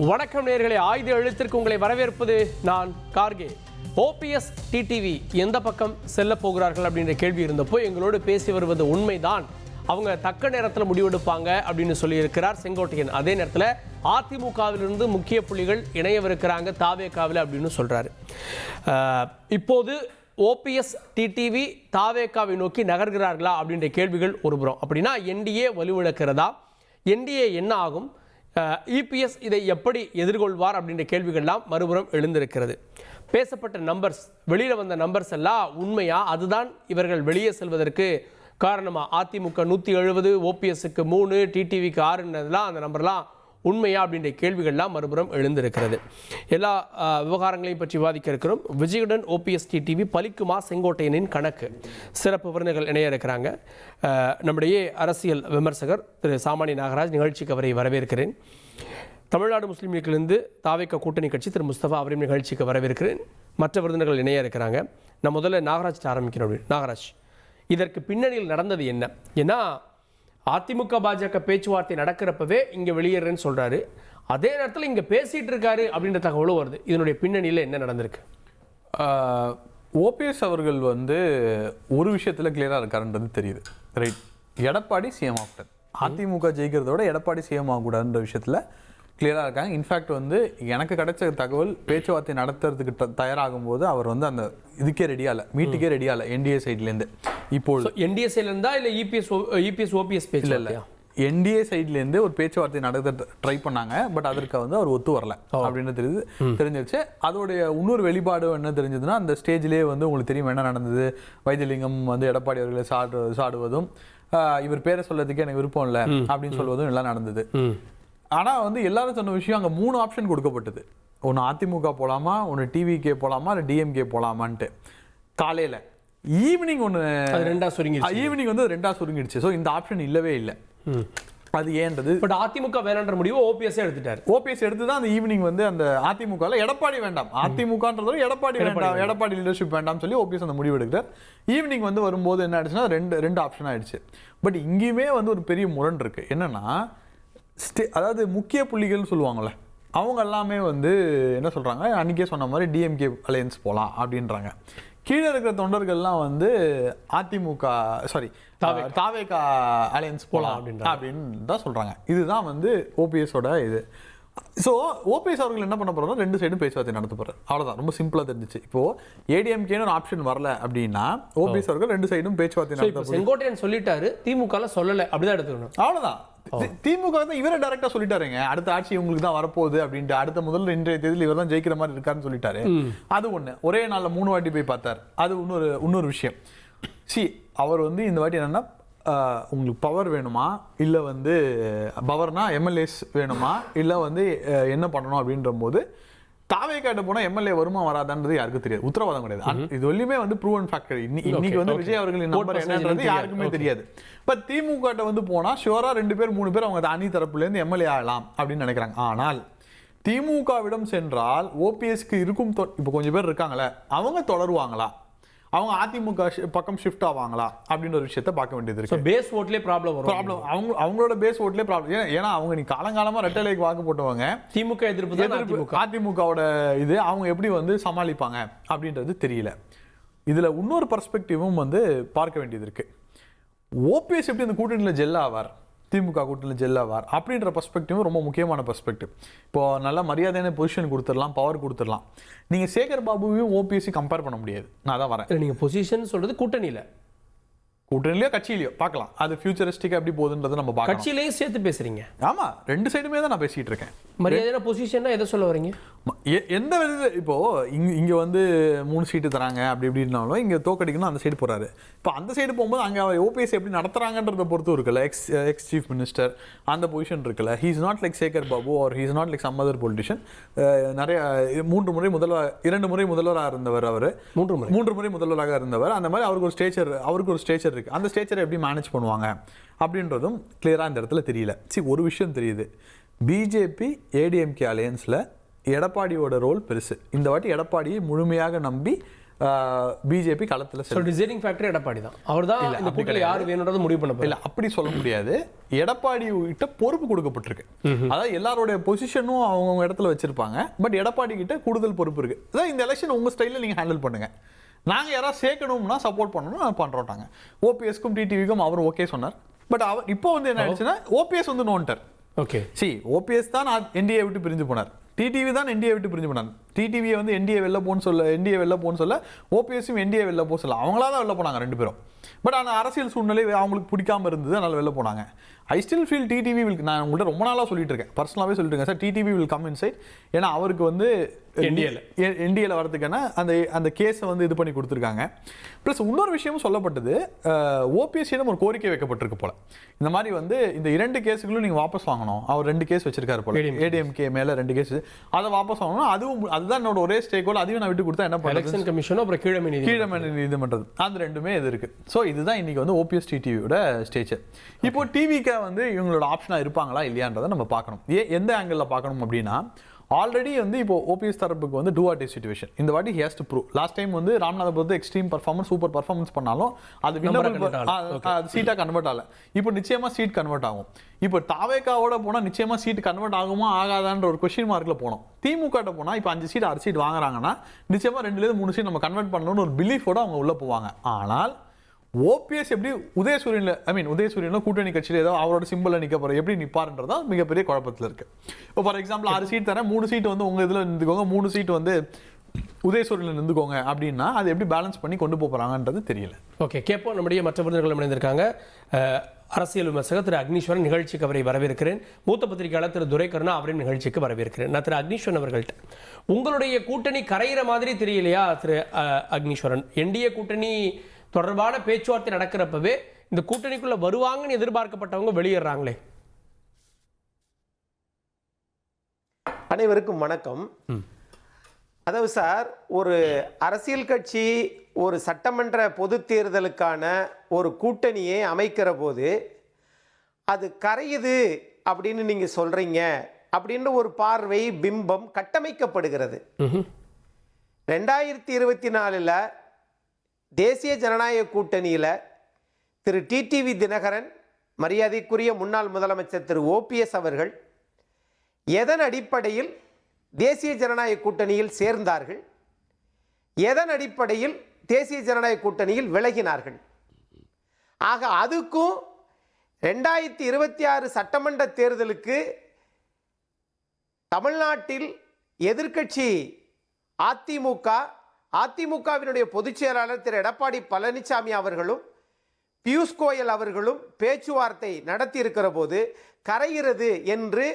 வணக்கம் நேயர்களே, ஆயுத எழுத்திற்கு உங்களை வரவேற்பது நான் கார்கே. ஓபிஎஸ் டிடிவி எந்த பக்கம் செல்ல போகிறார்கள் அப்படின்ற கேள்வி இருந்தப்போ எங்களோடு பேசி வருவது உண்மைதான். அவங்க தக்க நேரத்தில் முடிவெடுப்பாங்க அப்படின்னு சொல்லியிருக்கிறார் செங்கோட்டையன். அதே நேரத்தில் அதிமுகவிலிருந்து முக்கிய புள்ளிகள் இணையவிருக்கிறாங்க தாவேகாவில் அப்படின்னு சொல்றாரு. இப்போது ஓபிஎஸ் டிடிவி தாவேகாவை நோக்கி நகர்கிறார்களா அப்படின்ற கேள்விகள் ஒருபுறம். அப்படின்னா என்டிஏ வலுவிழக்கிறதா, என்டிஏ என்ன ஆகும், இபிஎஸ் இதை எப்படி எதிர்கொள்வார் அப்படின்ற கேள்விகள்லாம் மறுபுறம் எழுந்திருக்கிறது. பேசப்பட்ட நம்பர்ஸ், வெளியில் வந்த நம்பர்ஸ் எல்லாம் உண்மையா? அதுதான் இவர்கள் வெளியே செல்வதற்கு காரணமா? அதிமுக 170, ஓபிஎஸ்க்கு 3, டிடிவிக்கு 6ன்றதுலாம் அந்த நம்பர்லாம் உண்மையா அப்படின்ற கேள்விகள்லாம் மறுபுறம் எழுந்திருக்கிறது. எல்லா விவகாரங்களையும் பற்றி விவாதிக்க இருக்கிறோம். விஜயுடன் ஓபிஎஸ் டிடிவி பலிக்குமா செங்கோட்டையனின் கணக்கு. சிறப்பு விருந்தினர்கள் இணைய இருக்கிறாங்க. நம்முடைய அரசியல் விமர்சகர் திரு சாமானி நாகராஜ், நிகழ்ச்சிக்கு அவரை வரவேற்கிறேன். தமிழ்நாடு முஸ்லீம் லீக்கிலிருந்து தாவேகா கூட்டணி கட்சி திரு முஸ்தபா அவரையும் நிகழ்ச்சிக்கு வரவேற்கிறேன். மற்ற விருந்தினர்கள் இணைய இருக்கிறாங்க. நான் முதல்ல நாகராஜ் ஆரம்பிக்கிறேன். நாகராஜ், இதற்கு பின்னணியில் நடந்தது என்ன? ஏன்னா அதிமுக பாஜக பேச்சுவார்த்தை நடக்கிறப்பவே இங்கே வெளியேறேன்னு சொல்கிறாரு, அதே நேரத்தில் இங்கே பேசிகிட்டு இருக்காரு அப்படின்ற தகவலும் வருது. இதனுடைய பின்னணியில் என்ன நடந்திருக்கு? ஓபிஎஸ் அவர்கள் ஒரு விஷயத்தில் கிளியராக இருக்காருன்றது தெரியுது. Right, Edappadi CM after. AIADMK ஜெயிக்கிறதோட எடப்பாடி சிஎம் ஆகக்கூடாதுன்ற விஷயத்தில் கிளியராக இருக்காங்க. இன்ஃபேக்ட் எனக்கு கிடைச்ச தகவல், பேச்சுவார்த்தை நடத்துறதுக்கு தயாராகும் போது அவர் அந்த இதுக்கே ரெடியாக இல்லை, மீட்டுக்கே ரெடியாக இல்லை என்டிஏ சைட்லேருந்து. இப்போது என்டிஏ சைட்லேருந்தா இல்லை இபிஎஸ் ஓபிஎஸ் பேச்சு இல்லையா? என்டிஏ சைட்லேருந்து ஒரு பேச்சுவார்த்தை நடத்த ட்ரை பண்ணாங்க. பட் அதற்கு அவர் ஒத்து வரல அப்படின்னு தெரிஞ்சிருச்சு. அதோடைய இன்னொரு வெளிப்பாடு என்ன தெரிஞ்சதுன்னா, அந்த ஸ்டேஜ்லேயே உங்களுக்கு தெரியும் என்ன நடந்தது. வைத்தியலிங்கம் எடப்பாடி அவர்களை சாடுவதும், இவர் பேரை சொல்றதுக்கு எனக்கு விருப்பம் இல்லை அப்படின்னு சொல்வதும் எல்லாம் நடந்தது. ஆனால் எல்லாரும் சொன்ன விஷயம், அங்கே 3 ஆப்ஷன் கொடுக்கப்பட்டது. ஒன்று அதிமுக போகலாமா, ஒன்று டிவிகே போகலாமா, இல்லை டிஎம்கே போகலாமான்ட்டு. காலையில் ஈவினிங் ரெண்டா சுருங்கிடுச்சு. ஸோ இந்த ஆப்ஷன் இல்லவே இல்லை. அது ஏன்றது, பட் அதிமுக வேணான்ற முடிவு ஓபிஎஸ் எடுத்துட்டார். ஓபிஎஸ் எடுத்து தான் அந்த ஈவினிங் அந்த அதிமுகவில் எடப்பாடி வேண்டாம், அதிமுகன்றது எடப்பாடி வேண்டாம், எடப்பாடி லீடர்ஷிப் வேண்டாம் சொல்லி ஓபிஎஸ் அந்த முடிவு எடுக்கிறார். ஈவினிங் வரும்போது என்ன ஆயிடுச்சுன்னா, ரெண்டு ஆப்ஷன் ஆயிடுச்சு. பட் இங்கேயுமே ஒரு பெரிய முரண் இருக்கு. என்னன்னா, அதாவது முக்கிய புள்ளிகள்னு சொல்லுவாங்கள்ல, அவங்க எல்லாமே என்ன சொல்றாங்க, அன்னைக்கே சொன்ன மாதிரி டிஎம்கே அலையன்ஸ் போகலாம் அப்படின்றாங்க. கீழே இருக்கிற தொண்டர்கள்லாம் அதிமுக தாவேகா அலையன்ஸ் போகலாம் அப்படின்னு தான் சொல்றாங்க. இதுதான் ஓபிஎஸோட இது. ஸோ ஓபிஎஸ் அவர்கள் என்ன பண்ண போறாங்க, 2 சைடும் பேச்சுவார்த்தை நடத்த போறாரு. அவ்வளோதான், ரொம்ப சிம்பிளாக தெரிஞ்சிச்சு. இப்போ ஏடிஎம்கேன்னு ஒரு ஆப்ஷன் வரல அப்படின்னா ஓபிஎஸ் அவர்கள் 2 சைடும் பேச்சுவார்த்தை நடத்த. செங்கோட்டையன் சொல்லிட்டாரு, திமுக சொல்லலை, அப்படிதான் எடுத்துக்கணும். அவ்வளோதான். திமுக இவரை டைரக்டா சொல்லிட்டாருங்க, அடுத்த ஆட்சி உங்களுக்கு தான் வரப்போகுது அப்படின்ட்டு. அடுத்த முதல்ல இன்றைய தேதியில் இவர் தான் ஜெயிக்கிற மாதிரி இருக்காருன்னு சொல்லிட்டாரு. அது ஒண்ணு. ஒரே நாள்ல 3 வாட்டி போய் பார்த்தார். அது இன்னொரு விஷயம். அவர் இந்த வாட்டி என்னன்னா, உங்களுக்கு பவர் வேணுமா, இல்லை பவர்னா எம்எல்ஏஸ் வேணுமா, இல்லை என்ன பண்ணணும் அப்படின்ற போது தாவேகாட்ட போனா எம்எல்ஏ வருமா வராதான்றது யாருக்கும் தெரியாது, உத்தரவாதம் கிடையாது. இது வரையுமே ப்ரூவன் ஃபேக்டர். இன்னைக்கு விஜய் அவர்களின் நம்பர் என்னன்றது யாருக்குமே தெரியாது. இப்ப திமுக போனா ஷுவரா 2 பேர் 3 பேர் அவங்க அணி தரப்புல இருந்து எம்எல்ஏ ஆகலாம் அப்படின்னு நினைக்கிறாங்க. ஆனால் திமுகவிடம் சென்றால் ஓபிஎஸ்க்கு இருக்கும் இப்ப கொஞ்சம் பேர் இருக்காங்களே, அவங்க தொடருவாங்களா, அவங்க அதிமுக பக்கம் ஷிஃப்ட் ஆவாங்களா அப்படின்ற ஒரு விஷயத்தை பார்க்க வேண்டியது இருக்கு. பேஸ் ஓட்லயே ப்ராப்ளம் அவங்களோட பேஸ் ஓட்லயே ப்ராப்ளம். ஏன்னா அவங்க நீ காலங்காலமா ரெட்டலைக்கு வாக்கு போட்டவங்க, திமுக எதிர்ப்பு அதிமுகவோட இது அவங்க எப்படி சமாளிப்பாங்க அப்படின்றது தெரியல. இதுல இன்னொரு பெர்ஸ்பெக்டிவும் பார்க்க வேண்டியது இருக்கு. ஓபிஎஸ் எப்படி அந்த கூட்டணியில் ஜெல் ஆவார், திமுக கூட்டணியில் ஜெல் ஆவார் அப்படின்ற பெர்ஸ்பெக்டிவ் ரொம்ப முக்கியமான பெர்ஸ்பெக்டிவ். இப்போ நல்ல மரியாதையான பொசிஷன் கொடுத்துடலாம், பவர் கொடுத்துடலாம். நீங்க சேகர் பாபுவையும் ஓபிஎஸ் கம்பேர் பண்ண முடியாது. நான் தான் வரேன். நீங்க பொசிஷன் சொல்றது கூட்டணிலயோ கட்சியிலயோ பார்க்கலாம். அது ஃபியூச்சரிஸ்டிக்கா எப்படி போகுதுன்றதை நம்ம பார்க்கலாம். கட்சியிலையும் சேர்த்து பேசுறீங்க. ஆமா, 2 சைடுமே தான் நான் பேசிட்டு இருக்கேன். மரியாதையான பொசிஷன்னா எதை சொல்ல வரீங்க? எந்த விதத்தில் இப்போ இங்க 3 சீட்டு தராங்க அப்படி இப்படின்னாலும் இங்க தோக்கடிக்கணும் அந்த சைடு போறாரு. இப்போ அந்த சைடு போகும்போது அங்க ஓபிஎஸ் எப்படி நடத்துறாங்கன்றத பொறுத்து இருக்குல்ல. எக்ஸ் சீஃப் மினிஸ்டர் அந்த பொசிஷன் இருக்குல்ல. He is not like Sekar Babu or he is not like some other politician. நிறைய 2 முறை முதல்வராக இருந்தவர். அவர் 3 முறை முதல்வராக இருந்தவர். அந்த மாதிரி அவருக்கு ஒரு ஸ்டேச்சர் இருக்கு. அந்த ஸ்டேச்சரை எப்படி மேனேஜ் பண்ணுவாங்க அப்படின்றதும் கிளியரா இந்த இடத்துல தெரியல. ஒரு விஷயம் தெரியுது, பிஜேபி ஏடிஎம்கே அலையன்ஸ்ல எடப்பாடியோட ரோல் பெருசு. இந்த வாட்டி எடப்பாடியை முழுமையாக நம்பி பிஜேபி களத்துல டிசைடிங் ஃபேக்டர் எடப்பாடி தான். அவர் தான் இந்த கூட்டணி யார் வேணும்ன்றது முடிவு பண்ண இல்ல, அப்படி சொல்ல முடியாது. எடப்பாடி கிட்ட பொறுப்பு கொடுக்கப்பட்டிருக்கு. அதாவது எல்லாரோட பொசிஷனும் அவங்க இடத்துல வச்சிருப்பாங்க. பட் எடப்பாடி கிட்ட கூடுதல் பொறுப்பு இருக்கு. அதான் இந்த எலெக்ஷன் உங்க ஸ்டைல்ல நீங்க ஹேண்டில் பண்ணுங்க, நாங்க யாராவது சேர்க்கணும்னா சப்போர்ட் பண்ணணும் பண்றோட்டாங்க. ஓபிஎஸ்க்கும் டிடிவிக்கும் அவர் ஓகே சொன்னார். பட் அவர் இப்போ வந்து என்ன ஆயிடுச்சுன்னா ஓபிஎஸ் வந்து நோன்ட்டார். ஓகே, ஓபிஎஸ் தான் என்டிஏ விட்டு பிரிஞ்சு போனார். டிடிவி தான் என்டிஏ விட்டு பிரிஞ்சு போனார். டிடிவியை வந்து என்டிஏ வெளில போன்னு சொல்ல ஓபிஎஸும் என்டிஏ வெளில போக சொல்ல அவங்களா தான் வெளில போனாங்க 2 பேரும். பட் அந்த அரசியல் சூழ்நிலை அவங்களுக்கு பிடிக்காம இருந்தது, அதனால வெளில போனாங்க. I still feel TTV will, நான் உங்கள்கிட்ட ரொம்ப நாளாக சொல்லிட்டு இருக்கேன், பர்சனலாகவே சொல்லிட்டு இருக்கேன் sir, TTV will come inside. ஏன்னா அவருக்கு வந்து என்டிஏல வரதுக்கான அந்த கேஸை வந்து இது பண்ணி கொடுத்துருக்காங்க. ப்ளஸ் இன்னொரு விஷயமும் சொல்லப்பட்டது, ஓபிஎஸ்சியிடம் ஒரு கோரிக்கை வைக்கப்பட்டிருக்கு போல, இந்த மாதிரி வந்து இந்த 2 கேஸுகளும் நீங்கள் வாபஸ் வாங்கணும். அவர் 2 கேஸ் வச்சிருக்காரு போல, ஏடிஎம்கே மேலே 2 கேஸ், அதை வாபஸ் வாங்கணும். அதுதான் என்னோட ஒரே ஸ்டேக் ஹோல்டர். அதையும் நான் விட்டு கொடுத்தா என்ன பண்ணுறது, எலெக்ஷன் கமிஷனும் அப்புறம் கீழமை நீதிமன்றம், அந்த 2மே இது இருக்கு. ஸோ இதுதான் இன்னைக்கு வந்து ஓபிஎஸ் டிடிவியோட ஸ்டேஜ். இப்போ டிவிக்கு வந்து இவங்களோட ஆப்ஷனா இருப்பாங்களா இல்லையான்றதை நம்ம பார்க்கணும். எந்த ஆங்கிள் பார்க்கணும் அப்படின்னா, ஆல்ரெடி வந்து இப்போ ஓபிஎஸ் தரப்புக்கு வந்து டூ ஆர் டே சிச்சுவேஷன். இந்த வாட்டி he has to prove. Last time வந்து ராமநாதபுரத்து எக்ஸ்ட்ரீம் பர்ஃபார்மன்ஸ், சூப்பர் பர்ஃபார்மன்ஸ் பண்ணாலும் அது சீட்டா கன்வெர்ட் ஆகல. இப்போ நிச்சயமா சீட் கன்வெர்ட் ஆகும். இப்போ தாவேக்காவோட போனா நிச்சயமா சீட் கன்வெர்ட் ஆகுமா ஆகாதான்ற ஒரு கொஸ்டின் மார்க்ல போனோம். திமுக போனா இப்போ 5 சீட் 6 சீட் வாங்குறாங்கன்னா நிச்சயமா 2ல 3 சீட் நம்ம கன்வெர்ட் பண்ணணும்னு ஒரு பிலீஃபோட அவங்க உள்ள போவாங்க. ஆனால் ஓபிஎஸ் எப்படி உதயசூரியன்ல கூட்டணி கட்சியில் ஏதோ அவரோட சிம்பிள் நிக்க போற எப்படி நிப்பாருன்றதா மிகப்பெரிய குழப்பத்தில் இருக்கு. இப்போ ஃபார் எக்ஸாம்பிள் 6 சீட் தரேன், 3 சீட் வந்து உங்க இதுல இருந்துக்கோங்க, 3 சீட் வந்து உதயசூரியன்ல இருந்துக்கோங்க அப்படின்னா அது எப்படி பேலன்ஸ் பண்ணி கொண்டு போறாங்கன்றது தெரியல. ஓகே, கேட்போம். நம்முடைய மற்ற விருந்தினர்கள் இணைந்திருக்காங்க. அரசியல் விமர்சகர் திரு அக்னீஸ்வரன், நிகழ்ச்சிக்கு அவரை வரவேற்கிறேன். மூத்த பத்திரிகையாளர் திரு துரைக்கருணா, அவரின் நிகழ்ச்சிக்கு வரவேற்கிறேன். நான் திரு அக்னீஸ்வரன் அவர்கள்ட்ட, உங்களுடைய கூட்டணி கரையிற மாதிரி தெரியலையா திரு அக்னீஸ்வரன்? என்டிஏ கூட்டணி தொடர்பான பேச்சுவார்த்தை நடக்கிறப்பவே இந்த கூட்டணிக்குள்ள வருவாங்கன்னு எதிர்பார்க்கப்பட்டவங்க வெளியேறாங்களே. அனைவருக்கும் வணக்கம். அதாவது சார், ஒரு அரசியல் கட்சி ஒரு சட்டமன்ற பொது தேர்தலுக்கான ஒரு கூட்டணியை அமைக்கிற போது அது கரையுது அப்படின்னு நீங்க சொல்றீங்க அப்படின்ற ஒரு பார்வை பிம்பம் கட்டமைக்கப்படுகிறது. 2024 தேசிய ஜனநாயக கூட்டணியில் திரு டிடிவி தினகரன், மரியாதைக்குரிய முன்னாள் முதலமைச்சர் திரு ஓபிஎஸ் அவர்கள் எதன் அடிப்படையில் தேசிய ஜனநாயக கூட்டணியில் சேர்ந்தார்கள், எதன் அடிப்படையில் தேசிய ஜனநாயக கூட்டணியில் விலகினார்கள். ஆக அதுக்கும் 2026 சட்டமன்ற தேர்தலுக்கு தமிழ்நாட்டில் எதிர்க்கட்சி அதிமுகவினுடைய பொதுச் செயலாளர் திரு எடப்பாடி பழனிசாமி அவர்களும் பியூஷ் கோயல் அவர்களும் பேச்சுவார்த்தை நடத்தி இருக்கிற போது கரைகிறது என்று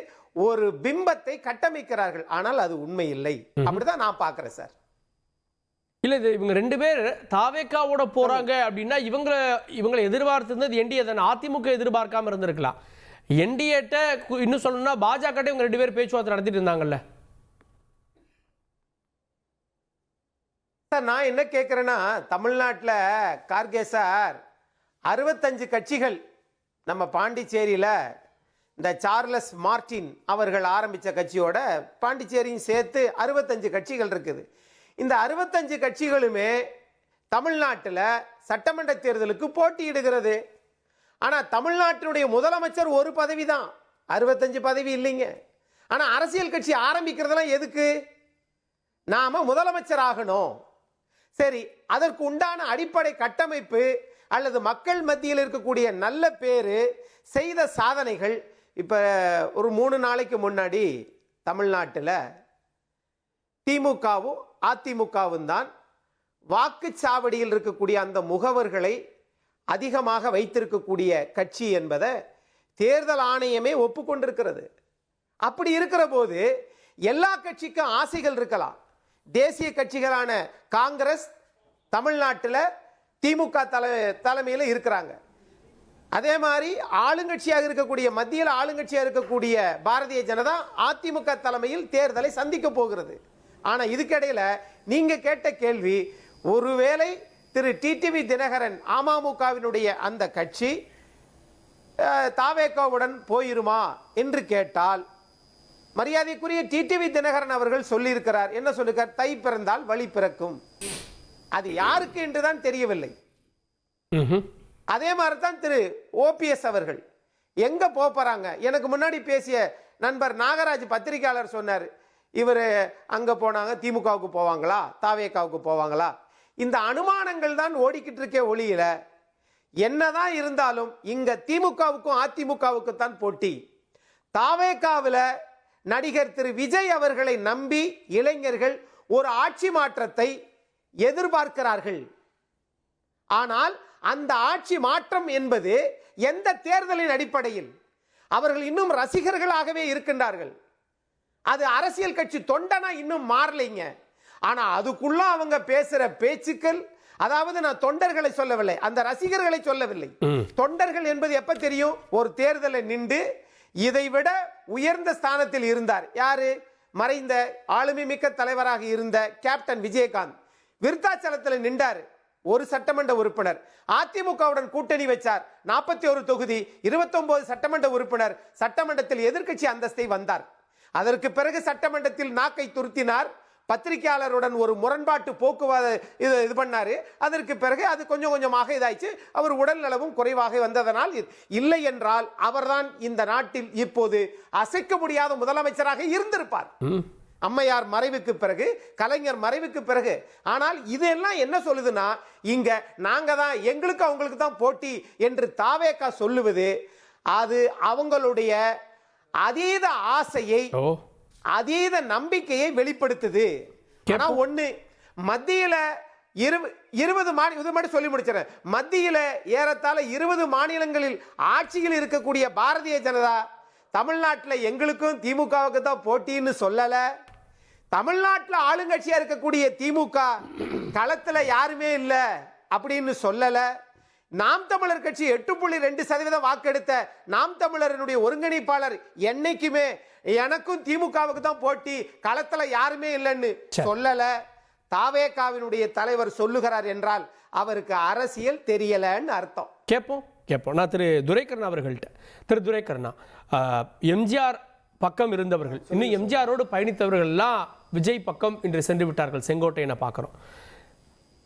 ஒரு பிம்பத்தை கட்டமைக்கிறார்கள். ஆனால் அது உண்மை இல்லை. அப்படிதான் நான் பார்க்கிறேன் சார். இல்ல, இது இவங்க 2 பேர் தாவேக்காவோட போறாங்க அப்படின்னா இவங்களை எதிர்பார்த்திருந்தது என்டிஏ தானே. அதிமுக எதிர்பார்க்காம இருந்திருக்கலாம். என்டிஏட்ட இன்னும் சொல்லணும்னா பாஜக இவங்க 2 பேர் பேச்சுவார்த்தை நடத்திட்டு இருந்தாங்கல்ல சார். நான் என்ன கேட்கிறேன்னா, தமிழ்நாட்டில் கார்கே சார் 65 கட்சிகள், நம்ம பாண்டிச்சேரியில் இந்த சார்லஸ் மார்டின் அவர்கள் ஆரம்பித்த கட்சியோட பாண்டிச்சேரியும் சேர்த்து 65 கட்சிகள் இருக்குது. இந்த 65 கட்சிகளுமே தமிழ்நாட்டில் சட்டமன்ற தேர்தலுக்கு போட்டியிடுகிறது. ஆனால் தமிழ்நாட்டினுடைய முதலமைச்சர் ஒரு பதவி தான், 65 பதவி இல்லைங்க. ஆனால் அரசியல் கட்சி ஆரம்பிக்கிறதெல்லாம் எதுக்கு? நாம முதலமைச்சர் ஆகணும். சரி, அதற்கு உண்டான அடிப்படை கட்டமைப்பு அல்லது மக்கள் மத்தியில் இருக்கக்கூடிய நல்ல பேரு, செய்த சாதனைகள். இப்ப ஒரு 3 நாளைக்கு முன்னாடி தமிழ்நாட்டில் திமுகவும் அதிமுகவும் தான் வாக்குச்சாவடியில் இருக்கக்கூடிய அந்த முகவர்களை அதிகமாக வைத்திருக்கக்கூடிய கட்சி என்பதை தேர்தல் ஆணையமே ஒப்புக்கொண்டிருக்கிறது. அப்படி இருக்கிற போது எல்லா கட்சிக்கும் ஆசைகள் இருக்கலாம். தேசிய கட்சிகளான காங்கிரஸ் தமிழ்நாட்டில் திமுக தலைமையில் இருக்கிறாங்க. அதே மாதிரி ஆளுங்கட்சியாக இருக்கக்கூடிய, மத்தியில் ஆளுங்கட்சியாக இருக்கக்கூடிய பாரதிய ஜனதா அதிமுக தலைமையில் தேர்தலை சந்திக்க போகிறது. ஆனா இதுக்கிடையில நீங்க கேட்ட கேள்வி, ஒருவேளை திரு டிடிவி தினகரன் அமமுகவினுடைய அந்த கட்சி தாவேக்காவுடன் போயிருமா என்று கேட்டால், மரியாதைக்குரிய டிடிவி தினகரன் அவர்கள் சொல்லியிருக்கிறார். என்ன சொல்லிருக்கார்? தை பிறந்தால் வழி பிறக்கும். அது யாருக்கு என்றுதான் தெரியவில்லை. அதே மாதிரி தான் திரு ஓபிஎஸ் அவர்கள் எங்க போறாங்க. எனக்கு முன்னாடி பேசிய நண்பர் நாகராஜ் பத்திரிகையாளர் சொன்னார், இவர் அங்க போனாங்க திமுகவுக்கு போவாங்களா தாவேகாவுக்கு போவாங்களா. இந்த அனுமானங்கள் தான் ஓடிக்கிட்டு இருக்கே ஒளியில என்னதான் இருந்தாலும் இங்க திமுகவுக்கும் அதிமுகவுக்கு தான் போட்டி. தாவேகாவில் நடிகர் திரு விஜய் அவர்களை நம்பி இளைஞர்கள் ஒரு ஆட்சி மாற்றத்தை எதிர்பார்க்கிறார்கள். ஆனால் அந்த ஆட்சி மாற்றம் என்பது எந்த தேர்தலின் அடிப்படையில்? அவர்கள் இன்னும் ரசிகர்களாகவே இருக்கின்றார்கள். அது அரசியல் கட்சி தொண்டனா இன்னும் மாறலைங்க. ஆனா அதுக்குள்ள அவங்க பேசுற பேச்சுக்கள், அதாவது நான் தொண்டர்களை சொல்லவில்லை, அந்த ரசிகர்களை சொல்லவில்லை. தொண்டர்கள் என்பது எப்ப தெரியும்? ஒரு தேர்தலை நின்று இதைவிட உயர்ந்த ஸ்தானத்தில் இருந்தார். யாரு? மறைந்த ஆளுமை மிக்க தலைவராக இருந்த கேப்டன் விஜயகாந்த் விருத்தாச்சலத்தில் நின்றார். ஒரு சட்டமன்ற உறுப்பினர். அதிமுகவுடன் கூட்டணி வச்சார். 41 தொகுதி, 29 சட்டமன்ற உறுப்பினர். சட்டமன்றத்தில் எதிர்க்கட்சி அந்தஸ்தை வந்தார். அதற்கு பிறகு சட்டமன்றத்தில் நாக்கை துருத்தினார். பத்திரிகையாளருடன் ஒரு முரண்பாட்டு போக்குவாத இது பண்ணாரு. அதற்கு பிறகு அது கொஞ்சம் கொஞ்சமாக இதாயிடுச்சு. அவர் உடல் நலவும் குறைவாக வந்ததனால், இல்லை என்றால் அவர்தான் இந்த நாட்டில் இப்போது அசைக்க முடியாத முதலமைச்சராக இருந்திருப்பார். அம்மையார் மறைவுக்கு பிறகு, கலைஞர் மறைவுக்கு பிறகு. ஆனால் இதெல்லாம் என்ன சொல்லுதுன்னா, இங்க நாங்க தான், எங்களுக்கு அவங்களுக்கு தான் போட்டி என்று தாவேகா சொல்லுவது அது அவங்களுடைய அதீத ஆசையை, அதீத நம்பிக்கையை வெளிப்படுத்துது. ஆனா ஒண்ணு, மத்தியில 20 மாநிலம் சொல்லி முடிச்சிடறேன். மத்தியில ஏறத்தாழ 20 மாநிலங்களில் ஆட்சியில் இருக்கக்கூடிய பாரதிய ஜனதா தமிழ்நாட்டில் எங்களுக்கும் திமுகவுக்கு தான் போட்டின்னு சொல்லல. தமிழ்நாட்டில் ஆளுங்கட்சியா இருக்கக்கூடிய திமுக களத்துல யாருமே இல்ல அப்படின்னு சொல்லல. நாம் தமிழர் கட்சி 8.2% வாக்கெடுத்த நாம் தமிழருடைய ஒருங்கிணைப்பாளர் என்னைக்குமே எனக்கும் திமுகவுக்கு தான் போட்டி, களத்துல யாருமே இல்லைன்னு சொல்லல. தாவேகாவினுடைய தலைவர் சொல்லுகிறார் என்றால் அவருக்கு அரசியல் தெரியலன்னு அர்த்தம். கேட்போம். நான் திரு துரைக்கண்ணா அவர்கள்ட்ட, திரு துரைக்கண்ணா, எம்ஜிஆர் பக்கம் இருந்தவர்கள், இன்னும் எம்ஜிஆரோடு பயணித்தவர்கள்லாம் விஜய் பக்கம் இன்று சென்று விட்டார்கள். செங்கோட்டையனை பார்க்குறோம்.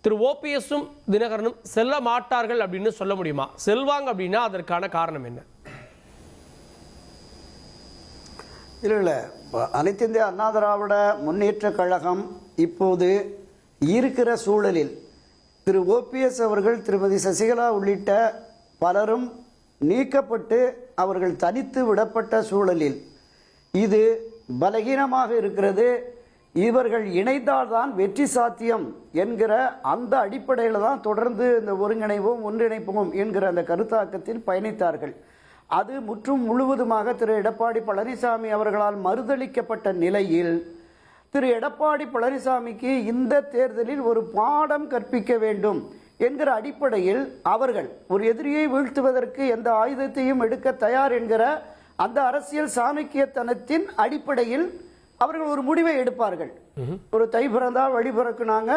திரு ஓபிஎஸும் தினகரனும் செல்ல மாட்டார்கள் அப்படின்னு சொல்ல முடியுமா? செல்வாங்க அப்படின்னா அதற்கான காரணம் என்ன? இல்லை, அனைத்து இந்திய அண்ணா திராவிட முன்னேற்ற கழகம் இப்போது இருக்கிற சூழலில் திரு ஓபிஎஸ் அவர்கள், திருமதி சசிகலா உள்ளிட்ட பலரும் நீக்கப்பட்டு அவர்கள் தனித்து விடப்பட்ட சூழலில் இது பலகீனமாக இருக்கிறது. இவர்கள் இணைந்தால்தான் வெற்றி சாத்தியம் என்கிற அந்த அடிப்படையில் தான் தொடர்ந்து இந்த ஒருங்கிணைவோம் ஒன்றிணைப்போம் என்கிற அந்த கருத்தாக்கத்தில் பயணித்தார்கள். அது முற்றும் முழுவதுமாக திரு எடப்பாடி பழனிசாமி அவர்களால் மறுதளிக்கப்பட்ட நிலையில் திரு எடப்பாடி பழனிசாமிக்கு இந்த தேர்தலில் ஒரு பாடம் கற்பிக்க வேண்டும் என்கிற அடிப்படையில் அவர்கள் ஒரு எதிரியை வீழ்த்துவதற்கு எந்த ஆயுதத்தையும் எடுக்க தயார் என்கிற அந்த அரசியல் சாணக்கியத்தனத்தின் அடிப்படையில் அவர்கள் ஒரு முடிவை எடுப்பார்கள். ஒரு தை பிறந்தால் வழி பிறக்குனாங்க.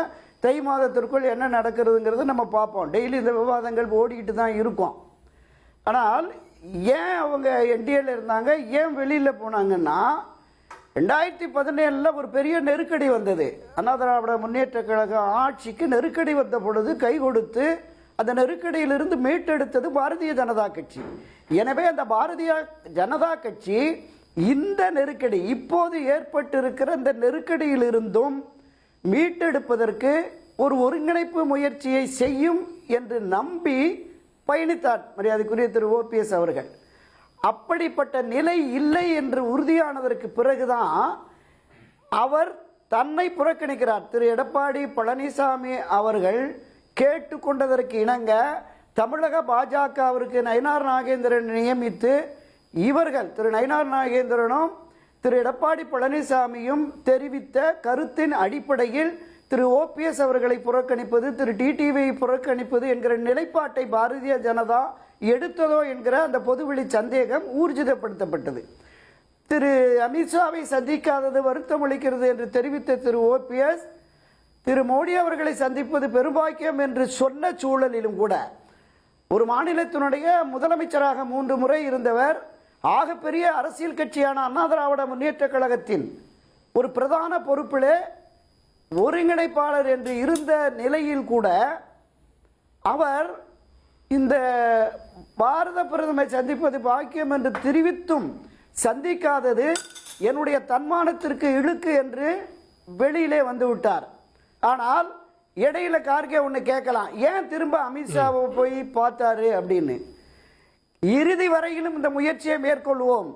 தை மாதத்திற்குள் என்ன நடக்கிறதுங்கிறது நம்ம பார்ப்போம். டெய்லி இந்த விவாதங்கள் ஓடிக்கிட்டு தான் இருக்கும். ஆனால் ஏன் அவங்க என்டிஏல இருந்தாங்க, ஏன் வெளியில் போனாங்கன்னா, 2017 ஒரு பெரிய நெருக்கடி வந்தது. அண்ணா திராவிட முன்னேற்ற கழக ஆட்சிக்கு நெருக்கடி வந்த பொழுது கை கொடுத்து அந்த நெருக்கடியிலிருந்து மீட்டெடுத்தது பாரதிய ஜனதா கட்சி. எனவே அந்த பாரதிய ஜனதா கட்சி இந்த நெருக்கடி, இப்போது ஏற்பட்டிருக்கிற இந்த நெருக்கடியிலிருந்தும் மீட்டெடுப்பதற்கு ஒரு ஒருங்கிணைப்பு முயற்சியை செய்யும் என்று நம்பி பயணித்தார் மரியாதைக்குரிய திரு ஓபிஎஸ் அவர்கள். அப்படிப்பட்ட நிலை இல்லை என்று உறுதியானதற்கு பிறகுதான் அவர் தன்னை புறக்கணிக்கிறார். திரு எடப்பாடி பழனிசாமி அவர்கள் கேட்டுக்கொண்டதற்கு இணங்க தமிழக பாஜக அவருக்கு நயினார் நாகேந்திரன் நியமித்து, இவர்கள் திரு நயினார் நாகேந்திரனும் திரு எடப்பாடி பழனிசாமியும் தெரிவித்த கருத்தின் அடிப்படையில் திரு ஓபிஎஸ் அவர்களை புறக்கணிப்பது, திரு டிடிவியை புறக்கணிப்பது என்கிற நிலைப்பாட்டை பாரதிய ஜனதா எடுத்ததோ என்கிற அந்த பொதுவெளி சந்தேகம் ஊர்ஜிதப்படுத்தப்பட்டது. திரு அமித்ஷாவை சந்திக்காதது வருத்தம் அளிக்கிறது என்று தெரிவித்த திரு ஓபிஎஸ் திரு மோடி அவர்களை சந்திப்பது பெரும்பாக்கியம் என்று சொன்ன சூழலிலும் கூட, ஒரு மாநிலத்தினுடைய முதலமைச்சராக 3 முறை இருந்தவர், ஆகப்பெரிய அரசியல் கட்சியான அண்ணா திராவிட முன்னேற்ற கழகத்தின் ஒரு பிரதான பொறுப்பிலே ஒருங்கிணைப்பாளர் என்று இருந்த நிலையில் கூட அவர் இந்த பாரத பிரதமரை சந்திப்பது பாக்கியம் என்று தெரிவித்தும் சந்திக்காதது என்னுடைய தன்மானத்திற்கு இழுக்கு என்று வெளியிலே வந்து விட்டார். ஆனால் இடையில கார்கே ஒன்று கேட்கலாம், ஏன் திரும்ப அமித்ஷாவை போய் பார்த்தாரு அப்படின்னு. இறுதி வரையிலும் இந்த முயற்சியை மேற்கொள்வோம்.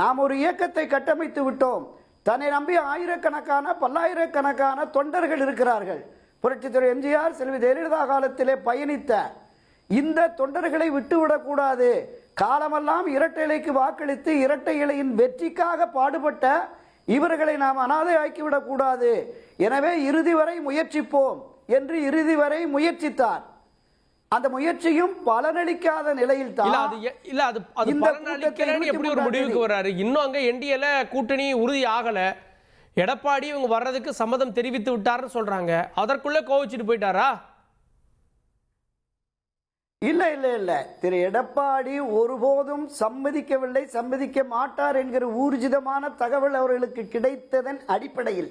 நாம் ஒரு இயக்கத்தை கட்டமைத்து விட்டோம். தன்னை நம்பி ஆயிரக்கணக்கான பல்லாயிரக்கணக்கான தொண்டர்கள் இருக்கிறார்கள். புரட்சித் தலைவர் எம்ஜிஆர், செல்வி ஜெயலலிதா காலத்திலே பயணித்த இந்த தொண்டர்களை விட்டுவிடக்கூடாது. காலமெல்லாம் இரட்டை இலைக்கு வாக்களித்து இரட்டை இலையின் வெற்றிக்காக பாடுபட்ட இவர்களை நாம் அனாதை ஆக்கிவிடக்கூடாது. எனவே இறுதி வரை முயற்சிப்போம் என்று இறுதி வரை முயற்சித்தார். அந்த முயற்சியும் பலனளிக்காத நிலையில் தான் எப்படி ஒரு முடிவுக்கு வர்றாரு. இன்னும் அங்க என்டிஏல கூட்டணி உறுதி ஆகல. எடப்பாடி இவங்க வர்றதுக்கு சம்மதம் தெரிவித்து விட்டாருன்னு சொல்றாங்க. அதற்குள்ள கோவிச்சுட்டு போயிட்டாரா? இல்ல இல்ல இல்ல, திரு எடப்பாடி ஒருபோதும் சம்மதிக்கவில்லை, சம்மதிக்க மாட்டார் என்கிற ஊர்ஜிதமான தகவல் அவர்களுக்கு கிடைத்ததன் அடிப்படையில்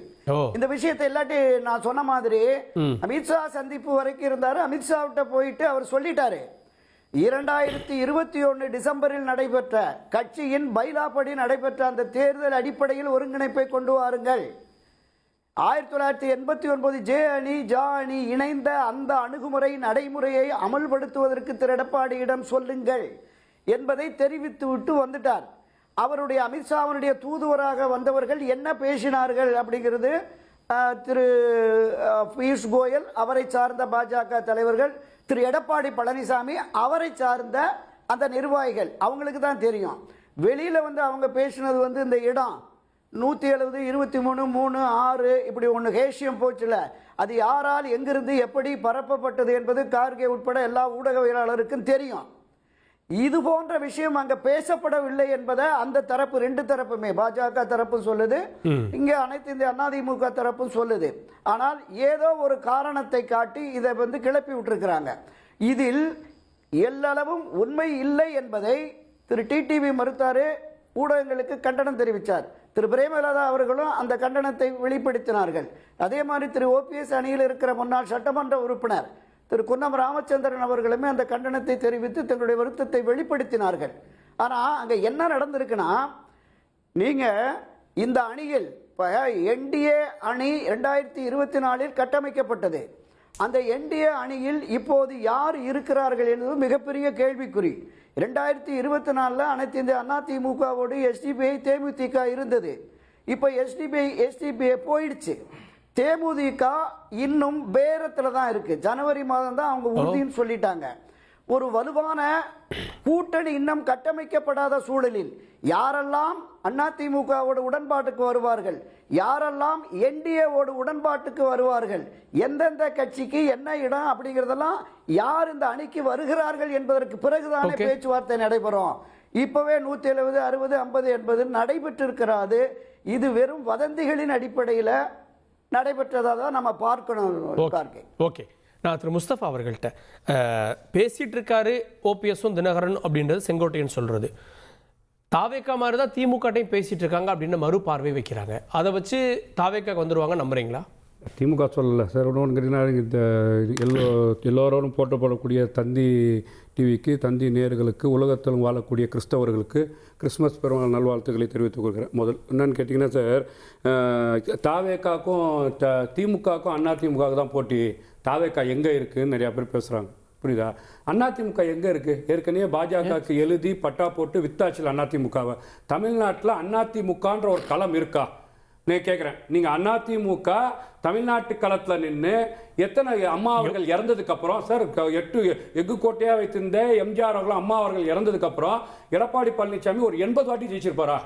இந்த விஷயத்தை இல்லாட்டி நான் சொன்ன மாதிரி அமித்ஷா சந்திப்பு வரைக்கும் இருந்தாரு. அமித்ஷா விட்ட போயிட்டு அவர் சொல்லிட்டாரு, 2021 டிசம்பரில் நடைபெற்ற கட்சியின் பைலாப்படி நடைபெற்ற அந்த தேர்தல் அடிப்படையில் ஒருங்கிணைப்பை கொண்டு வாருங்கள். 1989 ஜே அணி ஜா அணி இணைந்த அந்த அணுகுமுறை நடைமுறையை அமல்படுத்துவதற்கு திரு எடப்பாடியிடம் சொல்லுங்கள் என்பதை தெரிவித்து விட்டு வந்துட்டார். அவருடைய அமித்ஷாவினுடைய தூதுவராக வந்தவர்கள் என்ன பேசினார்கள் அப்படிங்கிறது திரு பியூஷ் கோயல், அவரை சார்ந்த பாஜக தலைவர்கள், திரு எடப்பாடி பழனிசாமி, அவரை சார்ந்த அந்த நிர்வாகிகள், அவங்களுக்கு தான் தெரியும். வெளியில வந்து அவங்க பேசினது வந்து இந்த இடம் 170, 23, 3, 6 இப்படி ஒன்று ஹேஷியம் போச்சுல, அது யாரால் எங்கிருந்து எப்படி பரப்பப்பட்டது என்பது கார்கே உட்பட எல்லா ஊடகவியலாளருக்கும் தெரியும். இது போன்ற விஷயம் அங்க பேசப்படவில்லை என்பதை அந்த தரப்பு, ரெண்டு தரப்புமே, பாஜக தரப்பும் சொல்லுது, இங்க அனைத்து இந்திய அதிமுக தரப்பும் சொல்லுது. ஆனால் ஏதோ ஒரு காரணத்தை காட்டி இதை வந்து கிளப்பி விட்டுருக்கிறாங்க. இதில் எல்லளவும் உண்மை இல்லை என்பதை திரு டிடிவி மறுத்தாரு, ஊடகங்களுக்கு கண்டனம் தெரிவித்தார். திரு பிரேமலதா அவர்களும் அந்த கண்டனத்தை வெளிப்படுத்தினார்கள். அதே மாதிரி திரு ஓபிஎஸ் அணியில் இருக்கிற முன்னாள் சட்டமன்ற உறுப்பினர் திரு குன்னம் ராமச்சந்திரன் அவர்களுமே அந்த கண்டனத்தை தெரிவித்து தங்களுடைய வருத்தத்தை வெளிப்படுத்தினார்கள். ஆனால் அங்கே என்ன நடந்திருக்குன்னா, நீங்கள் இந்த அணியில் இப்போ என்டிஏ அணி 2024 கட்டமைக்கப்பட்டது. அந்த என்டிஏ அணியில் இப்போது யார் இருக்கிறார்கள் என்பது மிகப்பெரிய கேள்விக்குறி. 2024 அனைத்து இந்திய அதிமுகவோடு எஸ்டிபிஐ தேமுதிக இருந்தது. இப்போ எஸ்டிபிஐ போயிடுச்சு. தேமுதிக இன்னும் பேரத்தில் தான் இருக்கு. ஜனவரி மாதம் தான் அவங்க உறுதின்னு சொல்லிட்டாங்க. ஒரு வலுவான கூட்டணி இன்னும் கட்டமைக்கப்படாத சூழலில் யாரெல்லாம் அதிமுகவோட உடன்பாட்டுக்கு வருவார்கள், யாரெல்லாம் என்டிஏவோட உடன்பாட்டுக்கு வருவார்கள், எந்தெந்த கட்சிக்கு என்ன இடம் அப்படிங்கிறதெல்லாம் யார் இந்த அணிக்கு வருகிறார்கள் என்பதற்கு பிறகுதானே பேச்சுவார்த்தை நடைபெறும். இப்பவே 170, 60, 50 என்பது நடைபெற்றிருக்கிறது. இது வெறும் வதந்திகளின் அடிப்படையில் நடைபெற்றதாக தான் நம்ம பார்க்கணும். ஓகே, நான் திரு முஸ்தபா அவர்கள்ட்ட பேசிட்டு இருக்காரு ஓபிஎஸும் தினகரன் அப்படின்றது செங்கோட்டையன் சொல்றது. தாவேக்கா மாதிரி தான் திமுகட்டையும் பேசிட்டு இருக்காங்க அப்படின்னு மறுபார்வை வைக்கிறாங்க. அதை வச்சு தாவேக்காக்கு வந்துருவாங்க நம்புறீங்களா? திமுக சொல்லலை சார். ஒன்று கேட்டிங்கன்னா, இந்த எல்லோரோடும் போட்டப்படக்கூடிய தந்தி டிவிக்கு, தந்தி நேயர்களுக்கு, உலகத்திலும் வாழக்கூடிய கிறிஸ்தவர்களுக்கு கிறிஸ்மஸ் பெருமாள் நல்வாழ்த்துக்களை தெரிவித்துக் கொள்கிறேன். முதல் என்னன்னு கேட்டிங்கன்னா சார், தாவேக்காக்கும் திமுகவுக்கும் அதிமுகவுக்கு தான் போட்டி. தாவேக்கா எங்கே இருக்குதுன்னு நிறையா பேர் பேசுகிறாங்க, புரியுதா? அதிமுக எங்கே இருக்குது? ஏற்கனவே பாஜகவுக்கு எழுதி பட்டா போட்டு வித்தாச்சில் அதிமுகவை. தமிழ்நாட்டில் அதிமுகன்ற ஒரு களம் இருக்கா? நான் கேட்குறேன். நீங்கள் அதிமுக தமிழ்நாட்டு களத்தில் நின்று எத்தனை அம்மா அவர்கள் இறந்ததுக்கு அப்புறம் சார், 8 எஃகு கோட்டையாக வைத்திருந்த எம்ஜிஆர் அவர்களும் அம்மா அவர்கள் இறந்ததுக்கு அப்புறம் எடப்பாடி பழனிசாமி ஒரு 80 வாட்டி ஜெயிச்சிருப்பாரா?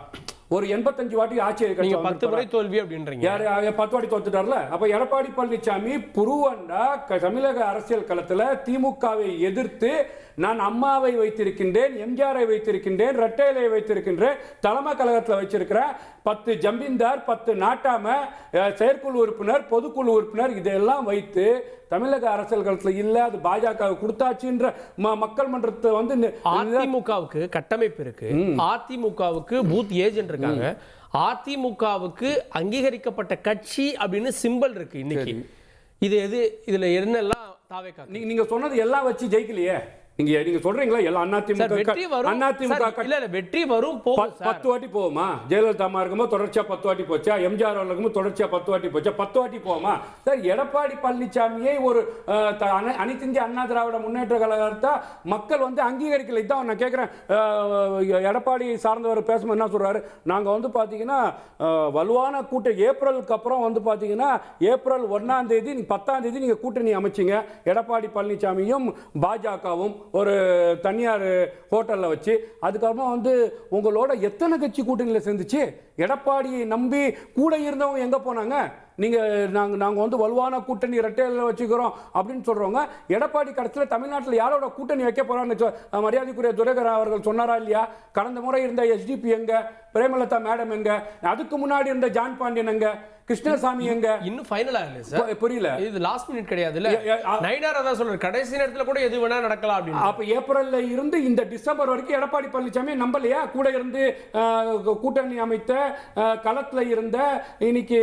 ஒரு 85 வாட்டி ஆட்சி 10 முறை தோல்வி அப்படின்றீங்க. யார் 10 வாட்டி தோத்துட்டார்ல? அப்ப எடப்பாடி பழனிசாமி புருவண்டா தமிழக அரசியல் களத்துல திமுகவை எதிர்த்து நான் அம்மாவை வைத்திருக்கின்றேன், எம்ஜிஆரை வைத்திருக்கின்றேன், ரெட்டையிலை வைத்திருக்கின்றேன், தலைமை கழகத்தில் வச்சிருக்கிறேன், 10 ஜமீன்தார், 10 நாட்டாம, செயற்குழு உறுப்பினர், பொதுக்குழு உறுப்பினர், இதெல்லாம் வைத்து தமிழக அரசியல் களத்தில் இல்ல, அது பாஜக கொடுத்தாச்சுன்ற மக்கள் மன்றத்தை வந்து அதிமுகவுக்கு கட்டமைப்பு இருக்கு, அதிமுகவுக்கு பூத் ஏஜென்ட் இருக்காங்க, அதிமுகவுக்கு அங்கீகரிக்கப்பட்ட கட்சி அப்படின்னு சிம்பல் இருக்கு இன்னைக்கு. இது இதுல என்னெல்லாம் தாவேகா? நீங்க சொன்னது எல்லாம் வச்சு ஜெயிக்கலையே. நீங்க சொல்றீங்களா எல்லாம் அதிமுக வெற்றி வரும் 10 வாட்டி போகுமா? ஜெயலலிதா இருக்கும்போது தொடர்ச்சியா 10 வாட்டி போச்சா? எம்ஜிஆர் இருக்கும்போது தொடர்ச்சியா 10 வாட்டி போச்சா? 10 வாட்டி போகுமா சார்? எடப்பாடி பழனிசாமியை ஒரு அனைத்து இந்திய அண்ணா திராவிட முன்னேற்ற கழகத்தை மக்கள் வந்து அங்கீகரிக்கலை தான் நான் கேட்கிறேன். எடப்பாடி சார்ந்தவர் பேசும்போது என்ன சொல்றாரு? நாங்க வந்து பாத்தீங்கன்னா வலுவான கூட்டணி ஏப்ரலுக்கு அப்புறம் வந்து பாத்தீங்கன்னா ஏப்ரல் 1ஆம் தேதி 10ஆம் தேதி நீங்க கூட்டணி அமைச்சிங்க. எடப்பாடி பழனிசாமியும் பாஜகவும் ஒரு தனியார் ஹோட்டல்ல வச்சு. அதுக்கப்புறம் வந்து உங்களோட எத்தனை கட்சி கூட்டணியில் சேர்ந்துச்சு? எடப்பாடியை நம்பி கூட இருந்தவங்க எங்க போனாங்க? நீங்க நாங்க வந்து வலுவான கூட்டணி இரட்டையில வச்சுக்கிறோம் அப்படின்னு சொல்றவங்க எடப்பாடி கடைசியில் தமிழ்நாட்டில் யாரோட கூட்டணி வைக்க போறான்னு மரியாதைக்குரிய துரைகரன் அவர்கள் சொன்னாரா இல்லையா? கடந்த முறை இருந்த SDP எங்க? பிரேமலதா மேடம் எங்க? அதுக்கு முன்னாடி இருந்த ஜான் பாண்டியன் எங்க? கிருஷ்ணசாமி எங்க? இன்னும் ஃபைனல் ஆகல சார். புரியல. இது லாஸ்ட் மினிட் கிடையாது இல்ல. நைனார் அதான் சொல்றாரு கடைசி நேரத்துல கூட எது வேணா நடக்கலாம் அப்படின்னு. அப்ப ஏப்ரல்ல இருந்து இந்த டிசம்பர் வரைக்கும் எடப்பாடி பழனிசாமி நம்பலையா? கூட இருந்து கூட்டணி அமைத்த களத்துல இருந்த இன்னைக்கு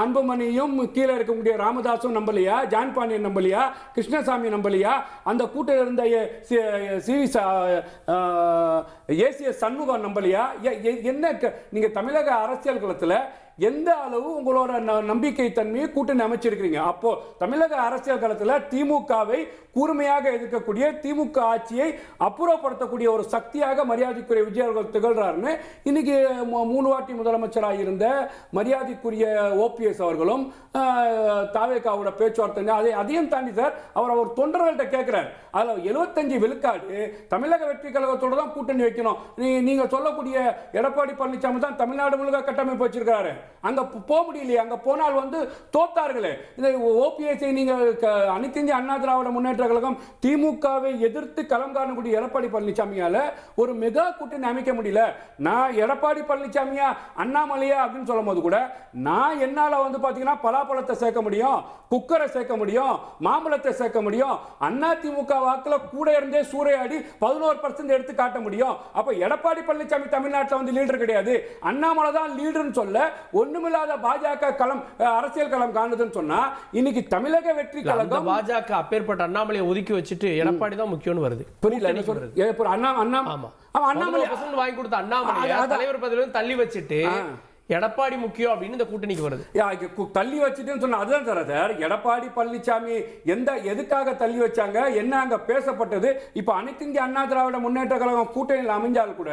அன்புமணியும் கீழே இருக்கக்கூடிய ராமதாசும் நம்பலையா? ஜான் பாண்டியன் நம்பலையா? கிருஷ்ணசாமி நம்பலையா? அந்த கூட்டம் இருந்த ஏசிஎஸ் சண்முகம் நம்பலையா? என்ன நீங்க தமிழக அரசியல் களத்துல எந்த அளவு உங்களோட நம்பிக்கை தன்மையை கூட்டணி அமைச்சிருக்கிறீங்க? அப்போ தமிழக அரசியல் களத்தில் திமுகவை கூர்மையாக எதிர்க்கக்கூடிய திமுக ஆட்சியை அப்புறப்படுத்தக்கூடிய ஒரு சக்தியாக மரியாதைக்குரிய விஜய் அவர்கள் திகழ்றாருன்னு இன்னைக்கு 3 வாட்டி முதலமைச்சராக இருந்த மரியாதைக்குரிய OPS அவர்களும் தாவேகாவோட பேச்சுவார்த்தை அதையும் தாண்டி சார் அவர் தொண்டர்கள்ட்ட கேட்கிறார். அதில் 75 விழுக்காடு தமிழக வெற்றி கழகத்தோட தான் கூட்டணி வைக்கணும். நீங்க சொல்லக்கூடிய எடப்பாடி பழனிசாமி தான் தமிழ்நாடு முழுக்க கட்டமைப்பு வச்சிருக்காரு. அங்க போக முடியலையே. அங்க போனால் வந்து தோத்தார்களே. இந்த OPS நீங்க அனைத்து இந்திய அண்ணா திராவிட முன்னேற்ற கழகம் திமுகவை எதிர்த்து களம் காணக்கூடிய எடப்பாடி பழனிசாமியால ஒரு மெகா கூட்டணி அமைக்க முடியல. நான் எடப்பாடி பழனிசாமியா அண்ணாமலையா அப்படின்னு சொல்லும் போது கூட நான் என்னால வந்து பாத்தீங்கன்னா பலாப்பழத்தை சேர்க்க முடியும், குக்கரை சேர்க்க முடியும், மாம்பழத்தை சேர்க்க முடியும். அதிமுக வாக்குல கூட இருந்தே சூறையாடி 11% எடுத்து காட்ட முடியும். அப்ப எடப்பாடி பழனிசாமி தமிழ்நாட்டில் வந்து லீடர் கிடையாது, அண்ணாமலை தான் லீடர்னு சொல்ல ஒண்ணுமில்லாத பாஜக களம் அரசியல் களம் காணுதுன்னு சொன்னா இன்னைக்கு தமிழக வெற்றி கழகம் பாஜக அப்பேற்பட்ட அண்ணாமலையை ஒதுக்கி வச்சுட்டு எடப்பாடி தான் முக்கியம்னு வருது. புரியல என்ன சொல்றது? அண்ணாமலை வாங்கி கொடுத்த அண்ணாமலை தலைவர் பதவியிலிருந்து தள்ளி வச்சுட்டு எடப்பாடி முக்கியம் அப்படின்னு இந்த கூட்டணிக்கு வருது. தள்ளி வச்சுட்டுன்னு சொன்னா அதுதான் சார். எடப்பாடி பழனிசாமி எதுக்காக தள்ளி வச்சாங்க, என்ன அங்க பேசப்பட்டது? இப்ப அனைத்து இந்திய அண்ணா திராவிட முன்னேற்ற கழகம் கூட்டணியில் அமைஞ்சால் கூட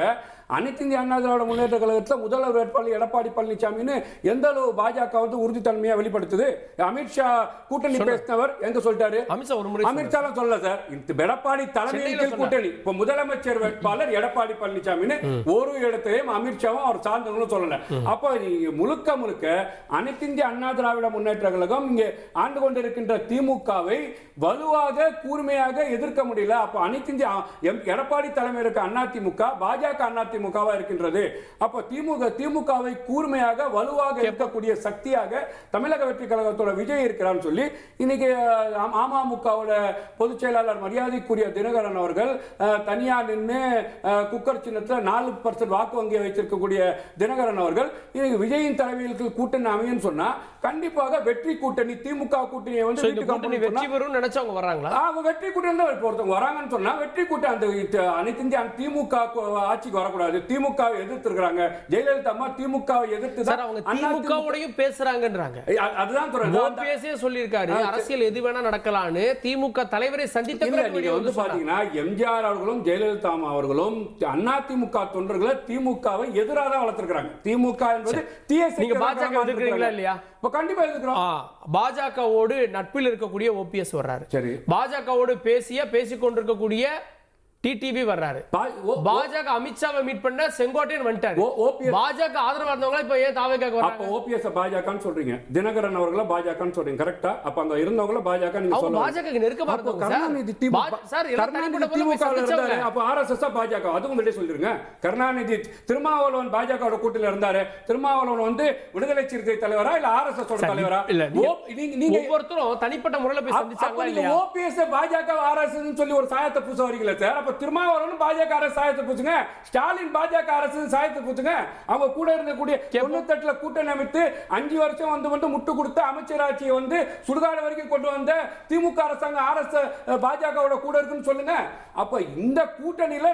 அனைத்து இந்திய அண்ணா திராவிட முன்னேற்ற கழகத்தில் முதல்வர் வேட்பாளர் எடப்பாடி பழனிசாமின்னு எந்த அளவு பாஜக வந்து உறுதித்தன்மையா வெளிப்படுத்துது? அமித்ஷா கூட்டணி பேசினவர் எங்க சொல்லிட்டாரு? அமித்ஷா சொல்லல சார். எடப்பாடி தலைமையில் கூட்டணி இப்ப முதலமைச்சர் வேட்பாளர் எடப்பாடி பழனிசாமின்னு ஒரு இடத்திலையும் அமித்ஷாவும் அவர் சார்ந்தவங்களும் சொல்லல. அப்ப முழுக்க முழுக்க அனைத்து இந்திய அண்ணா திராவிட முன்னேற்ற கழகம் இங்கே ஆண்டு கொண்டிருக்கின்ற திமுகவை வலுவாக கூர்மையாக எதிர்க்க முடியல. அப்ப அனைத்து இந்திய எடப்பாடி தலைமையில் இருக்க அதிமுக பாஜக அதிமுகவா இருக்கின்றது. அப்ப திமுகவை கூர்மையாக வலுவாக இருக்கக்கூடிய சக்தியாக தமிழக வெற்றி கழகத்தோட விஜய் இருக்கிறான்னு சொல்லி இன்னைக்கு அமமுகவோட பொதுச் செயலாளர் மரியாதைக்குரிய தினகரன் அவர்கள் தனியா நின்று குக்கர் சின்னத்தில் 4% வாக்கு வங்கியை வைத்திருக்கக்கூடிய தினகரன் அவர்கள் விஜயின் தலைமையில் கூட்டணி அமையும் சொன்னா கண்டிப்பாக வெற்றி கூட்டணி திமுக கூட்டணியை வந்து வெற்றி பெறும் நினைச்சவங்க வராங்களா? வெற்றி கூட்டணி தான் ஒருத்தவங்க வராங்கன்னு சொன்னா வெற்றி கூட்டணி அந்த அனைத்து இந்திய திமுக ஆட்சிக்கு வரக்கூடாது. திமுக எதிர்த்து இருக்காங்க. ஜெயலலிதா அம்மா திமுகவை எதிர்த்து தான் அவங்க திமுகவோடையும் பேசுறாங்கன்றாங்க. அதுதான் ஓபிஎஸ்ஏ சொல்லியிருக்காரு அரசியல் எது வேணா நடக்கலாம்னு. திமுக தலைவரை சந்தித்த நீங்க வந்து பாத்தீங்கன்னா எம்ஜிஆர் அவர்களும் ஜெயலலிதா அம்மா அவர்களும் அதிமுக தொண்டர்களை திமுகவை எதிராக தான் வளர்த்திருக்காங்க. திமுக என்பது நீங்க பாஜக எதிர்க்கிறீங்களா இல்லையா? கண்டிப்பா எதிர்க்கிறோம். பாஜகவோடு நட்பில் இருக்கக்கூடிய OPS வர்றாரு. சரி, பாஜகவோடு பேசிக் கொண்டிருக்கக்கூடிய டிடிவி வர்றாரு. பாஜக அமித்ஷாவை மீட் பண்ண செங்கோட்டையன் வந்துட்டாரு. பாஜக ஆதரவா இருந்தவங்க இப்ப ஏன் தாவேகாக்கு வராங்க? அப்ப OPS பாஜகன்னு சொல்றீங்க, தினகரன் அவர்கள பாஜகன்னு சொல்றீங்க, கரெக்ட்டா? அப்ப அங்க இருந்தவங்க பாஜக நீங்க சொல்லுங்க. பாஜக நெருக்கமா இருந்தவங்க கருணாநிதி சார் திமுக இருந்தாரு. அப்ப RSS பாஜக அதுவும் வெளியே சொல்லிருங்க. கருணாநிதி திருமாவளவன் பாஜகவோட கூட்டணியில இருந்தாரு. திருமாவளவன் வந்து விடுதலை சிறுத்தை தலைவரா இல்ல RSS ஓட தலைவரா? இல்ல நீங்க ஒவ்வொருத்தரும் தனிப்பட்ட முறையில போய் சந்திச்சாங்களா இல்லையா? OPS பாஜக RSS சொல்லி ஒரு சாயத்தை பூச வரீங்களா சார்? அப்ப திருமாவளவன் பாஜக அரசு சாயத்தை பூச்சுங்க, ஸ்டாலின் பாஜக அரசு சாயத்தை பூச்சுங்க. அவங்க கூட இருக்கக்கூடிய 98ல கூட்டணி அமைத்து 5 வருஷம் வந்து முட்டு கொடுத்து அமைச்சராட்சியை வந்து சுடுகாடு வரைக்கும் கொண்டு வந்த திமுக அரசாங்கம் பாஜகவோட கூட இருக்குன்னு சொல்லுங்க. அப்ப இந்த கூட்டணியில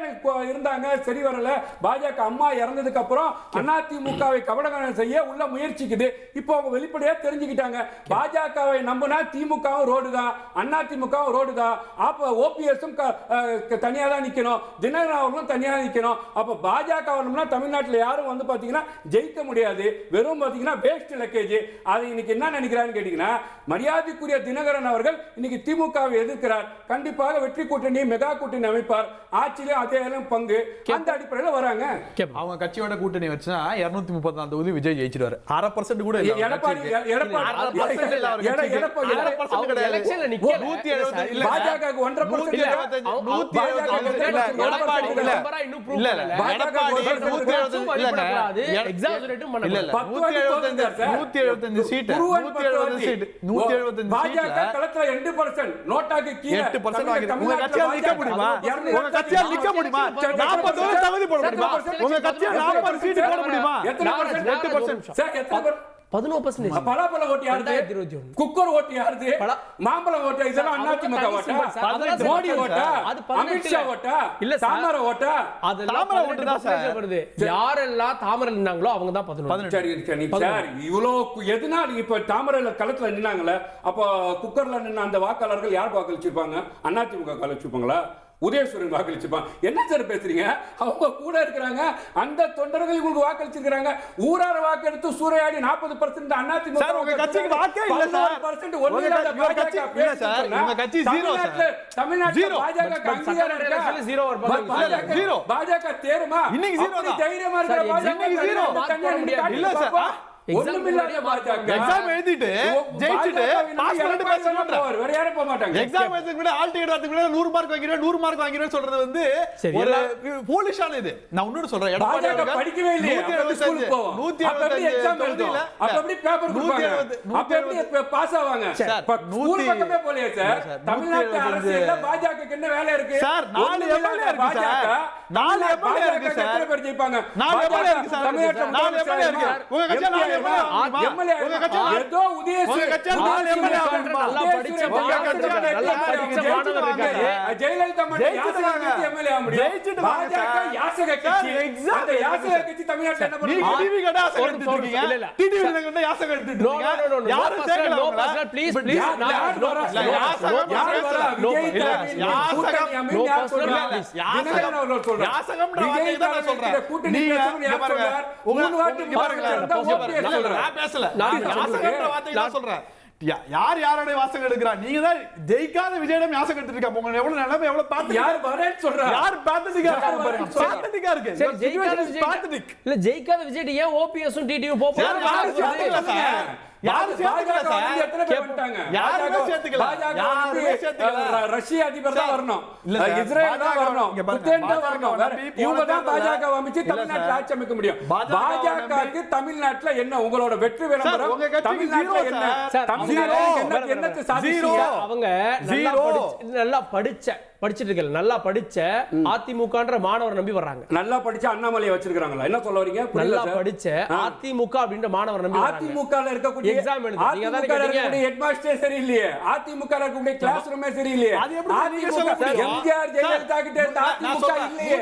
இருந்தாங்க, சரி வரல. பாஜக அம்மா இறந்ததுக்கு அப்புறம் அதிமுகவை கபடகணம் செய்ய உள்ள முயற்சிக்குது. இப்போ அவங்க வெளிப்படையா தெரிஞ்சுக்கிட்டாங்க, பாஜகவை நம்பினா திமுகவும் ரோடு தான், அதிமுகவும் ரோடு தான். அப்ப ஓபிஎஸும் தனியா தான் நிக்கணும், தினகரன் அவர்களும் தனியா நிக்கணும். அப்ப பாஜக வரணும்னா தமிழ்நாட்டில் யாரும் வந்து பாத்தீங்கன்னா ஜெயிக்க முடியாது, வெறும் பாத்தீங்கன்னா வேஸ்ட் லக்கேஜ். அது இன்னைக்கு என்ன நினைக்கிறான்னு கேட்டீங்கன்னா, மரியாதைக்குரிய தினகரன் அவர்கள் இன்னைக்கு திமுகவை எதிர்க்கிறார், கண்டிப்பாக வெற்றி கூட்டணி மெகா கூட்டணி அமைப்பார், ஆட்சியிலும் அதே பங்கு, அந்த அடிப்படையில் வராங்க. அவங்க கட்சியோட கூட்டணி வச்சா 234 தொகுதி விஜய் ஜெயிச்சிருவாரு. 1/2% கூட இல்ல. எடப்பாடி நோட்டாக்கு கீழே 8% உங்க கட்சியால நிக்க முடியுமா? உங்க கட்சியால நிக்க முடியுமா? 40 தொகுதி போட முடியுமா? உங்க கட்சியால 40 சீட் போட முடியுமா? எத்தனை பர்சன்ட்? 8%. சார் எத்தனை 11%. பலாப்பழ ஓட்டு யாருது? குக்கர் ஓட்டு யாருது? மாம்பழம் ஓட்டு இதெல்லாம் அதிமுக ஓட்டா? மோடி ஓட்டா? அமித்ஷா ஓட்டா? இல்ல தாமரை ஓட்டா? தாமரை ஓட்டு தான் சார் வருது. யாரெல்லாம் தாமரை நின்னாங்களோ அவங்க தான் 11. சரி சார், இவ்வளவு எதனால இப்ப தாமரையில களத்துல நின்னாங்கல்ல, அப்ப குக்கர்ல நின்ன அந்த வாக்காளர்கள் யார் வாக்களிச்சிருப்பாங்க? அதிமுக வாக்களிச்சிருப்பாங்களா? உதயசூரன் வாக்களிச்சிருப்பாங்க. என்ன சார் பேசுறீங்க? அவங்க கூட இருக்கிறாங்க, அந்த தொண்டர்கள் உங்களுக்கு வாக்களிச்சிருக்காங்க. ஊரார வாக்கெடுத்து சூறையாடி 40% அதிமுக. சார் உங்க கட்சிக்கு வாக்கே இல்ல சார். 40% ஒருவேளை பாஜக இல்ல சார், உங்க கட்சி 0 சார். தமிழ்நாட்டுல பாஜக அங்கீகாரம் இருக்கா? 0. பாஜக தேருமா? இன்னைக்கு 0 தான். தைரியமா இருக்கிற பாஜக இன்னைக்கு 0 இல்ல சார். ஒண்ணுமில்லாத பாஜக எக்ஸாம் எழுதிட்டு ஜெயிச்சிட்டு பாஸ் பண்ணிட்டு பேச மாட்டாங்க. வேற யாரும் போக மாட்டாங்க. எக்ஸாம் எழுதுறதுக்கு முன்னாடி ஆல் டிக்கெட் வரதுக்கு முன்னாடி 100 மார்க் வாங்கிடுவேன் 100 மார்க் வாங்கிடுவேன் சொல்றது வந்து ஒரு போலிஷான இது. நான் இன்னொரு சொல்றேன், எடப்பாடி பாஜக படிக்கவே இல்லையே, அப்ப ஸ்கூலுக்கு போவோம், அப்ப எப்படி எக்ஸாம் எழுதும், அப்ப எப்படி பேப்பர் கொடுப்பாங்க, அப்ப எப்படி பாஸ் ஆவாங்க? ஸ்கூல் பக்கமே போலையே சார். தமிழ்நாட்டு அரசியல்ல பாஜகக்கு என்ன வேலை இருக்கு சார்? 4 எம்எல்ஏ இருக்கு சார். 4 எம்எல்ஏ இருக்கு சார். எத்தனை பேர் ஜெயிப்பாங்க? 4 எம்எல்ஏ இருக்கு சார். தமிழ்நாட்டுல 4 எம்எல்ஏ இருக்கு. உங்க கட்சில 4 எம்எல்ஏ உங்க கட்சில ஏதோ உதயசூரன் நல்லா படிச்ச ஜெயலலிதா மட்டும் எம்எல்ஏ ஆக முடியும். பாஜக யாசக கட்சி. அந்த யாசக கட்சி தமிழ்நாட்டுல என்ன பண்ணுது? நீங்க டிவி கடை யாசக எடுத்துட்டு இருக்கீங்க. இல்ல டிவி கடை யாசக எடுத்துட்டு இருக்கீங்க. யாரு சேகல உங்கள? ப்ளீஸ் யாசகம் வார்த்தை தான் நான் சொல்றேன். நீங்க பாருங்க, மூணு வாட்டி பாருங்க, நான் பேசல, நான் யாசகம்ன்ற வார்த்தை தான் சொல்றேன். யார் யாரோட வாசகம் எடுக்கிறா? நீங்க தான் ஜெயிக்காத விஜயிடம் யாசகம் எடுத்துட்டு இருக்க. உங்க எவ்வளவு நிலைமை எவ்வளவு பாத்து யார் வரேன்னு சொல்றா? யார் பாத்துட்டிக்கா இருக்கு? பாத்துட்டிக்கா இருக்கு. சரி, ஜெயிக்காத விஜய் இல்ல, ஜெயிக்காத விஜய் ஏன் ஓபிஎஸும் டிடியும் போறாங்க? யாரு சேர்த்துக்கல சார்? யாரு சேர்த்துக்கல சார்? எத்தனை பேர் வந்துட்டாங்க? யாருமே சேர்த்துக்கல. யாருமே சேர்த்துக்கல. ரஷ்ய அதிபர் தான் வரணும், இஸ்ரேல் தான் வரணும், புத்தேன் தான் வரணும். இவங்க தான் பாஜக அமைச்சு தமிழ்நாட்டுல ஆட்சி அமைக்க முடியும். பாஜகவுக்கு தமிழ்நாட்டுல என்ன உங்களோட வெற்றி விளம்பரம்? தமிழ்நாட்டுல என்ன? தமிழ்நாட்டுல என்னத்தை சாதிச்சீங்க? அவங்க நல்லா படிச்சிட்டு இருக்கல, நல்லா படிச்ச அதிமுகன்ற மாணவர் நம்பி வர்றாங்க. நல்லா படிச்ச அண்ணாமலையை வச்சிருக்காங்களா? என்ன சொல்ல வரீங்க? நல்லா படிச்ச அதிமுக அப்படின்ற மாணவர் நம்பி அதிமுகல இருக்கக்கூடிய எக்ஸாம் எழுதி நீங்க தான கேட்டீங்க. ஹெட் மாஸ்டர் சரியில்லையே, அதிமுகல இருக்கக்கூடிய கிளாஸ் ரூமே சரியில்லையே. அதிமுக எம்ஜிஆர் ஜெயலலிதா கிட்ட இருந்த அதிமுக இல்லையே.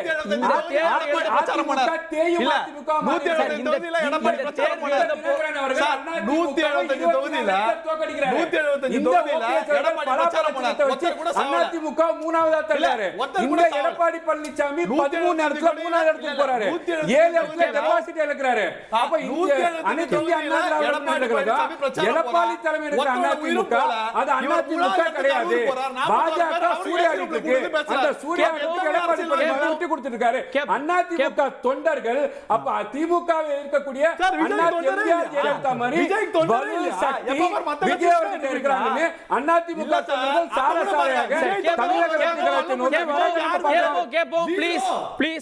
அதிமுக தேயும் அதிமுக இந்த தொகுதியில எடப்பாடி பிரச்சாரம் பண்ணாரு சார். 175 தொகுதியில 175 தொகுதியில எடப்பாடி பிரச்சாரம் பண்ணாரு. அதிமுக மூணாவது இந்த எடப்பாடி பழனிசாமி 13 இடத்துல 3வது இடத்துக்கு போறாரு, 7 இடத்துல டெபாசிட் இழக்கிறாரு. அப்ப அனைத்து இந்திய அண்ணா திராவிட முன்னேற்ற கழகம் எடப்பாடி தலைமையில் இருக்கிற அதிமுக அது அதிமுக கிடையாது. பாஜக சூர்யாடிட்டு இருக்கு. அந்த சூர்யாடிக்கு எடப்பாடி பழனிசாமி விட்டு கொடுத்திருக்காரு. அதிமுக தொண்டர்கள் அப்ப திமுகவில் இருக்கக்கூடிய எம்ஜிஆர் ஜெயலலிதா மாதிரி விஜய் அவர்கள் இருக்கிறாங்க. அதிமுக தொண்டர்கள் சாரசாரையாக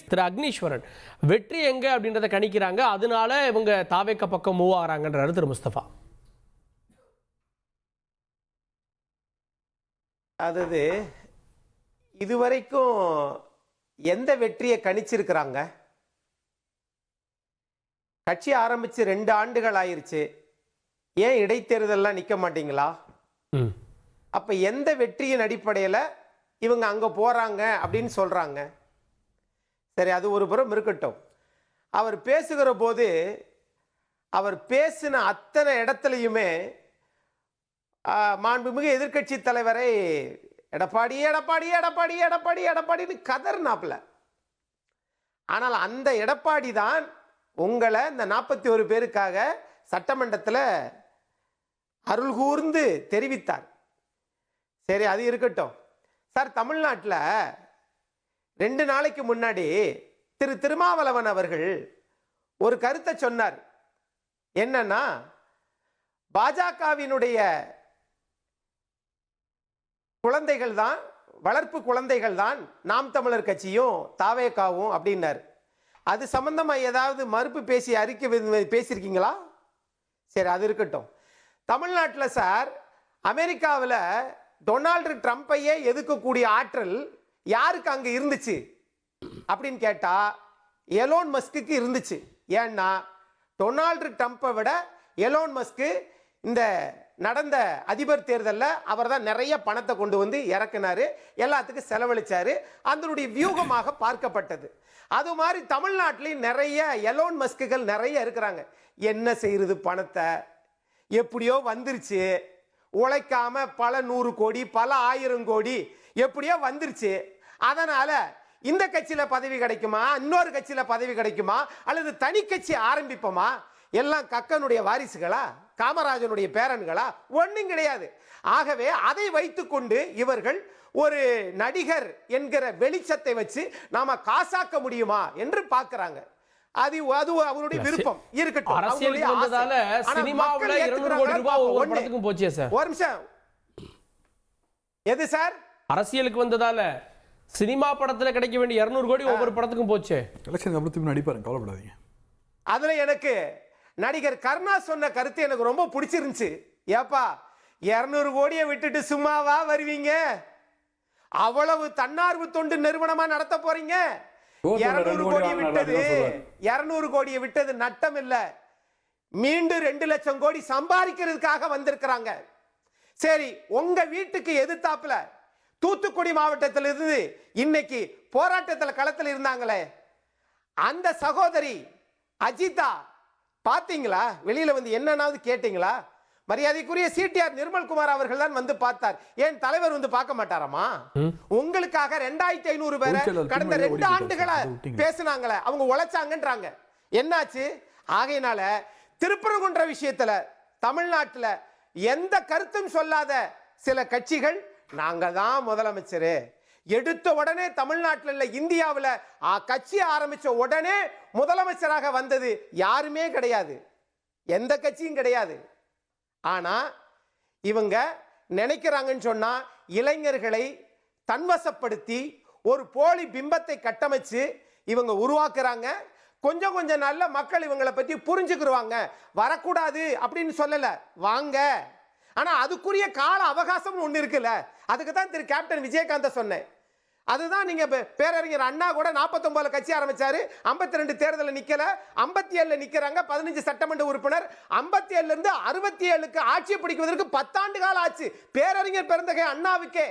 திரு அக்னீஸ்வரன் வெற்றி எங்க அப்படின்றத கணிக்கிறாங்க, அதனால இவங்க தாவேக்க பக்கம் மூவ் ஆகிறாங்கன்றாரு திரு முஸ்தபா. அதாவது இதுவரைக்கும் எந்த வெற்றியை கணிச்சிருக்கிறாங்க? கட்சி ஆரம்பிச்சு 2 ஆண்டுகள் ஆயிருச்சு, ஏன் இடைத்தேர்தல்லாம் நிக்க மாட்டீங்களா? அப்ப எந்த வெற்றியின் அடிப்படையில் இவங்க அங்க போறாங்க அப்படின்னு சொல்றாங்க? சரி, அது ஒரு புறம் இருக்கட்டும். அவர் பேசுகிற போது அவர் பேசின அத்தனை இடத்துலையுமே மாண்புமிகு எதிர்க்கட்சி தலைவரை எடப்பாடி எடப்பாடி எடப்பாடி எடப்பாடி எடப்பாடின்னு கதர்னாப்ல. ஆனால் அந்த எடப்பாடி தான் உங்களை இந்த 41 பேருக்காக சட்டமன்றத்தில் அருள் கூர்ந்து தெரிவித்தார். சரி, அது இருக்கட்டும் சார். தமிழ்நாட்டில் 2 நாளைக்கு முன்னாடி திரு திருமாவளவன் அவர்கள் ஒரு கருத்தை சொன்னார். என்னன்னா, பாஜகவினுடைய குழந்தைகள் தான், வளர்ப்பு குழந்தைகள் தான் நாம் தமிழர் கட்சியும் தாவேகாவும் அப்படின்னாரு. அது சம்பந்தமா ஏதாவது மறுப்பு பேசி அறிக்கை பேசியிருக்கீங்களா? சரி, அது இருக்கட்டும். தமிழ்நாட்டில் சார், அமெரிக்காவில் டொனால்டு ட்ரம்ப்பையே எதிர்க்கக்கூடிய ஆற்றல் யாருக்கு அங்கே இருந்துச்சு அப்படின்னு கேட்டா எலோன் மஸ்க்கு இருந்துச்சு. ஏன்னா டொனால்டு ட்ரம்ப்பை விட எலோன் மஸ்க்கு இந்த நடந்த அதிபர் தேர்தலில் அவர் தான் நிறைய பணத்தை கொண்டு வந்து இறக்குனாரு, எல்லாத்துக்கும் செலவழிச்சாரு. அதனுடைய வியூகமாக பார்க்கப்பட்டது. அது மாதிரி தமிழ்நாட்டிலையும் நிறைய எலோன் மஸ்குகள் நிறைய இருக்கிறாங்க. என்ன செய்யறது, பணத்தை எப்படியோ வந்துருச்சு, உழைக்காம பல 100 கோடி பல 1000 கோடி எப்படியோ வந்துருச்சு. அதனால இந்த கட்சியில பதவி கிடைக்குமா, இன்னொரு கட்சியில பதவி கிடைக்குமா, அல்லது தனி கட்சி ஆரம்பிப்போமா? எல்லாம் கக்கனுடைய வாரிசுகளா, காமராஜனுடைய பேரன்களா? ஒன்றும் கிடையாது. ஆகவே அதை வைத்துக்கொண்டு இவர்கள் ஒரு நடிகர் என்கிற வெளிச்சத்தை வச்சு நாம காசாக்க முடியுமா என்று பார்க்கிறாங்க. அது அவருடைய விருப்பம் இருக்கட்டும். அரசியலுக்கு வந்ததால சினிமாவுல 200 கோடி ரூபாய் ஒவ்வொரு படத்துக்கும் போச்சே சார். ஒரு நிமிஷம். எது சார்? அரசியலுக்கு வந்ததால சினிமா படத்துல கிடைக்க வேண்டிய 200 கோடி ஒவ்வொரு படத்துக்கும் போச்சே. எலெக்ஷன் அப்புறம் நடிப்பாரு, கவலைப்படாதீங்க. அதுல எனக்கு நடிகர் கருணா சொன்ன கருத்து எனக்கு ரொம்ப பிடிச்சிருந்துச்சு. ஏப்பா, 200 கோடியை விட்டுட்டு சும்மாவா வருவீங்க? அவ்வளவு தன்னார்வ தொண்டு நிறுவனமா நடத்த போறீங்க? 200 கோடியை விட்டது நட்டம் இல்ல, மீண்டும் 2 லட்சம் கோடி சம்பாதிக்கிறதுக்காக வந்திருக்கிறாங்க. சரி, உங்க வீட்டுக்கு எதிர்த்தாப்புல தூத்துக்குடி மாவட்டத்திலிருந்து இன்னைக்கு போராட்டத்தில் களத்தில் இருந்தாங்களே அந்த சகோதரி அஜிதா பாத்தீங்களா? வெளியில வந்து என்னன்னாவது கேட்டீங்களா? மரியாதைக்குரிய சிடிஆர் நிர்மல்குமார் அவர்கள் தான் வந்து பார்த்தார். ஏன் தலைவர் வந்து பார்க்க மாட்டாராமா? உங்களுக்காக 2500 பேரை கடந்த 2 ஆண்டுகளா பேசினாங்களே, அவங்க உழைச்சாங்கன்றாங்க. என்னாச்சு? ஆகையினால திருப்பரங்குன்ற விஷயத்துல தமிழ்நாட்டுல எந்த கருத்தும் சொல்லாத சில கட்சிகள் நாங்க தான் முதலமைச்சர் எடுத்த உடனே தமிழ்நாட்டில் இல்ல இந்தியாவில் கட்சி ஆரம்பிச்ச உடனே முதலமைச்சராக வந்தது யாருமே கிடையாது, எந்த கட்சியும் கிடையாது. ஆனா இவங்க நினைக்கிறாங்கன்னு சொன்னா இளைஞர்களை தன்வசப்படுத்தி ஒரு போலி பிம்பத்தை கட்டமைச்சு இவங்க உருவாக்குறாங்க. கொஞ்சம் கொஞ்சம் நல்ல மக்கள் இவங்களை பற்றி புரிஞ்சுக்குருவாங்க. வரக்கூடாது அப்படின்னு சொல்லல, வாங்க. ஆனா அதுக்குரிய கால அவகாசம் ஒண்ணு இருக்குல்ல, அதுக்கு தான் திரு கேப்டன் விஜயகாந்த் சொன்னேன். அதுதான் நீங்க பேரறிஞர் அண்ணா கூட 49 கட்சி ஆரம்பிச்சாரு, 52 தேர்தலில் நிக்கல, 57 நிக்கிறாங்க, 15 சட்டமன்ற உறுப்பினர். 57 இருந்து 67க்கு ஆட்சி பிடிக்குவதற்கு 10 ஆண்டு காலம் ஆச்சு பேரறிஞர் பெருந்தகை அண்ணாவுக்கே.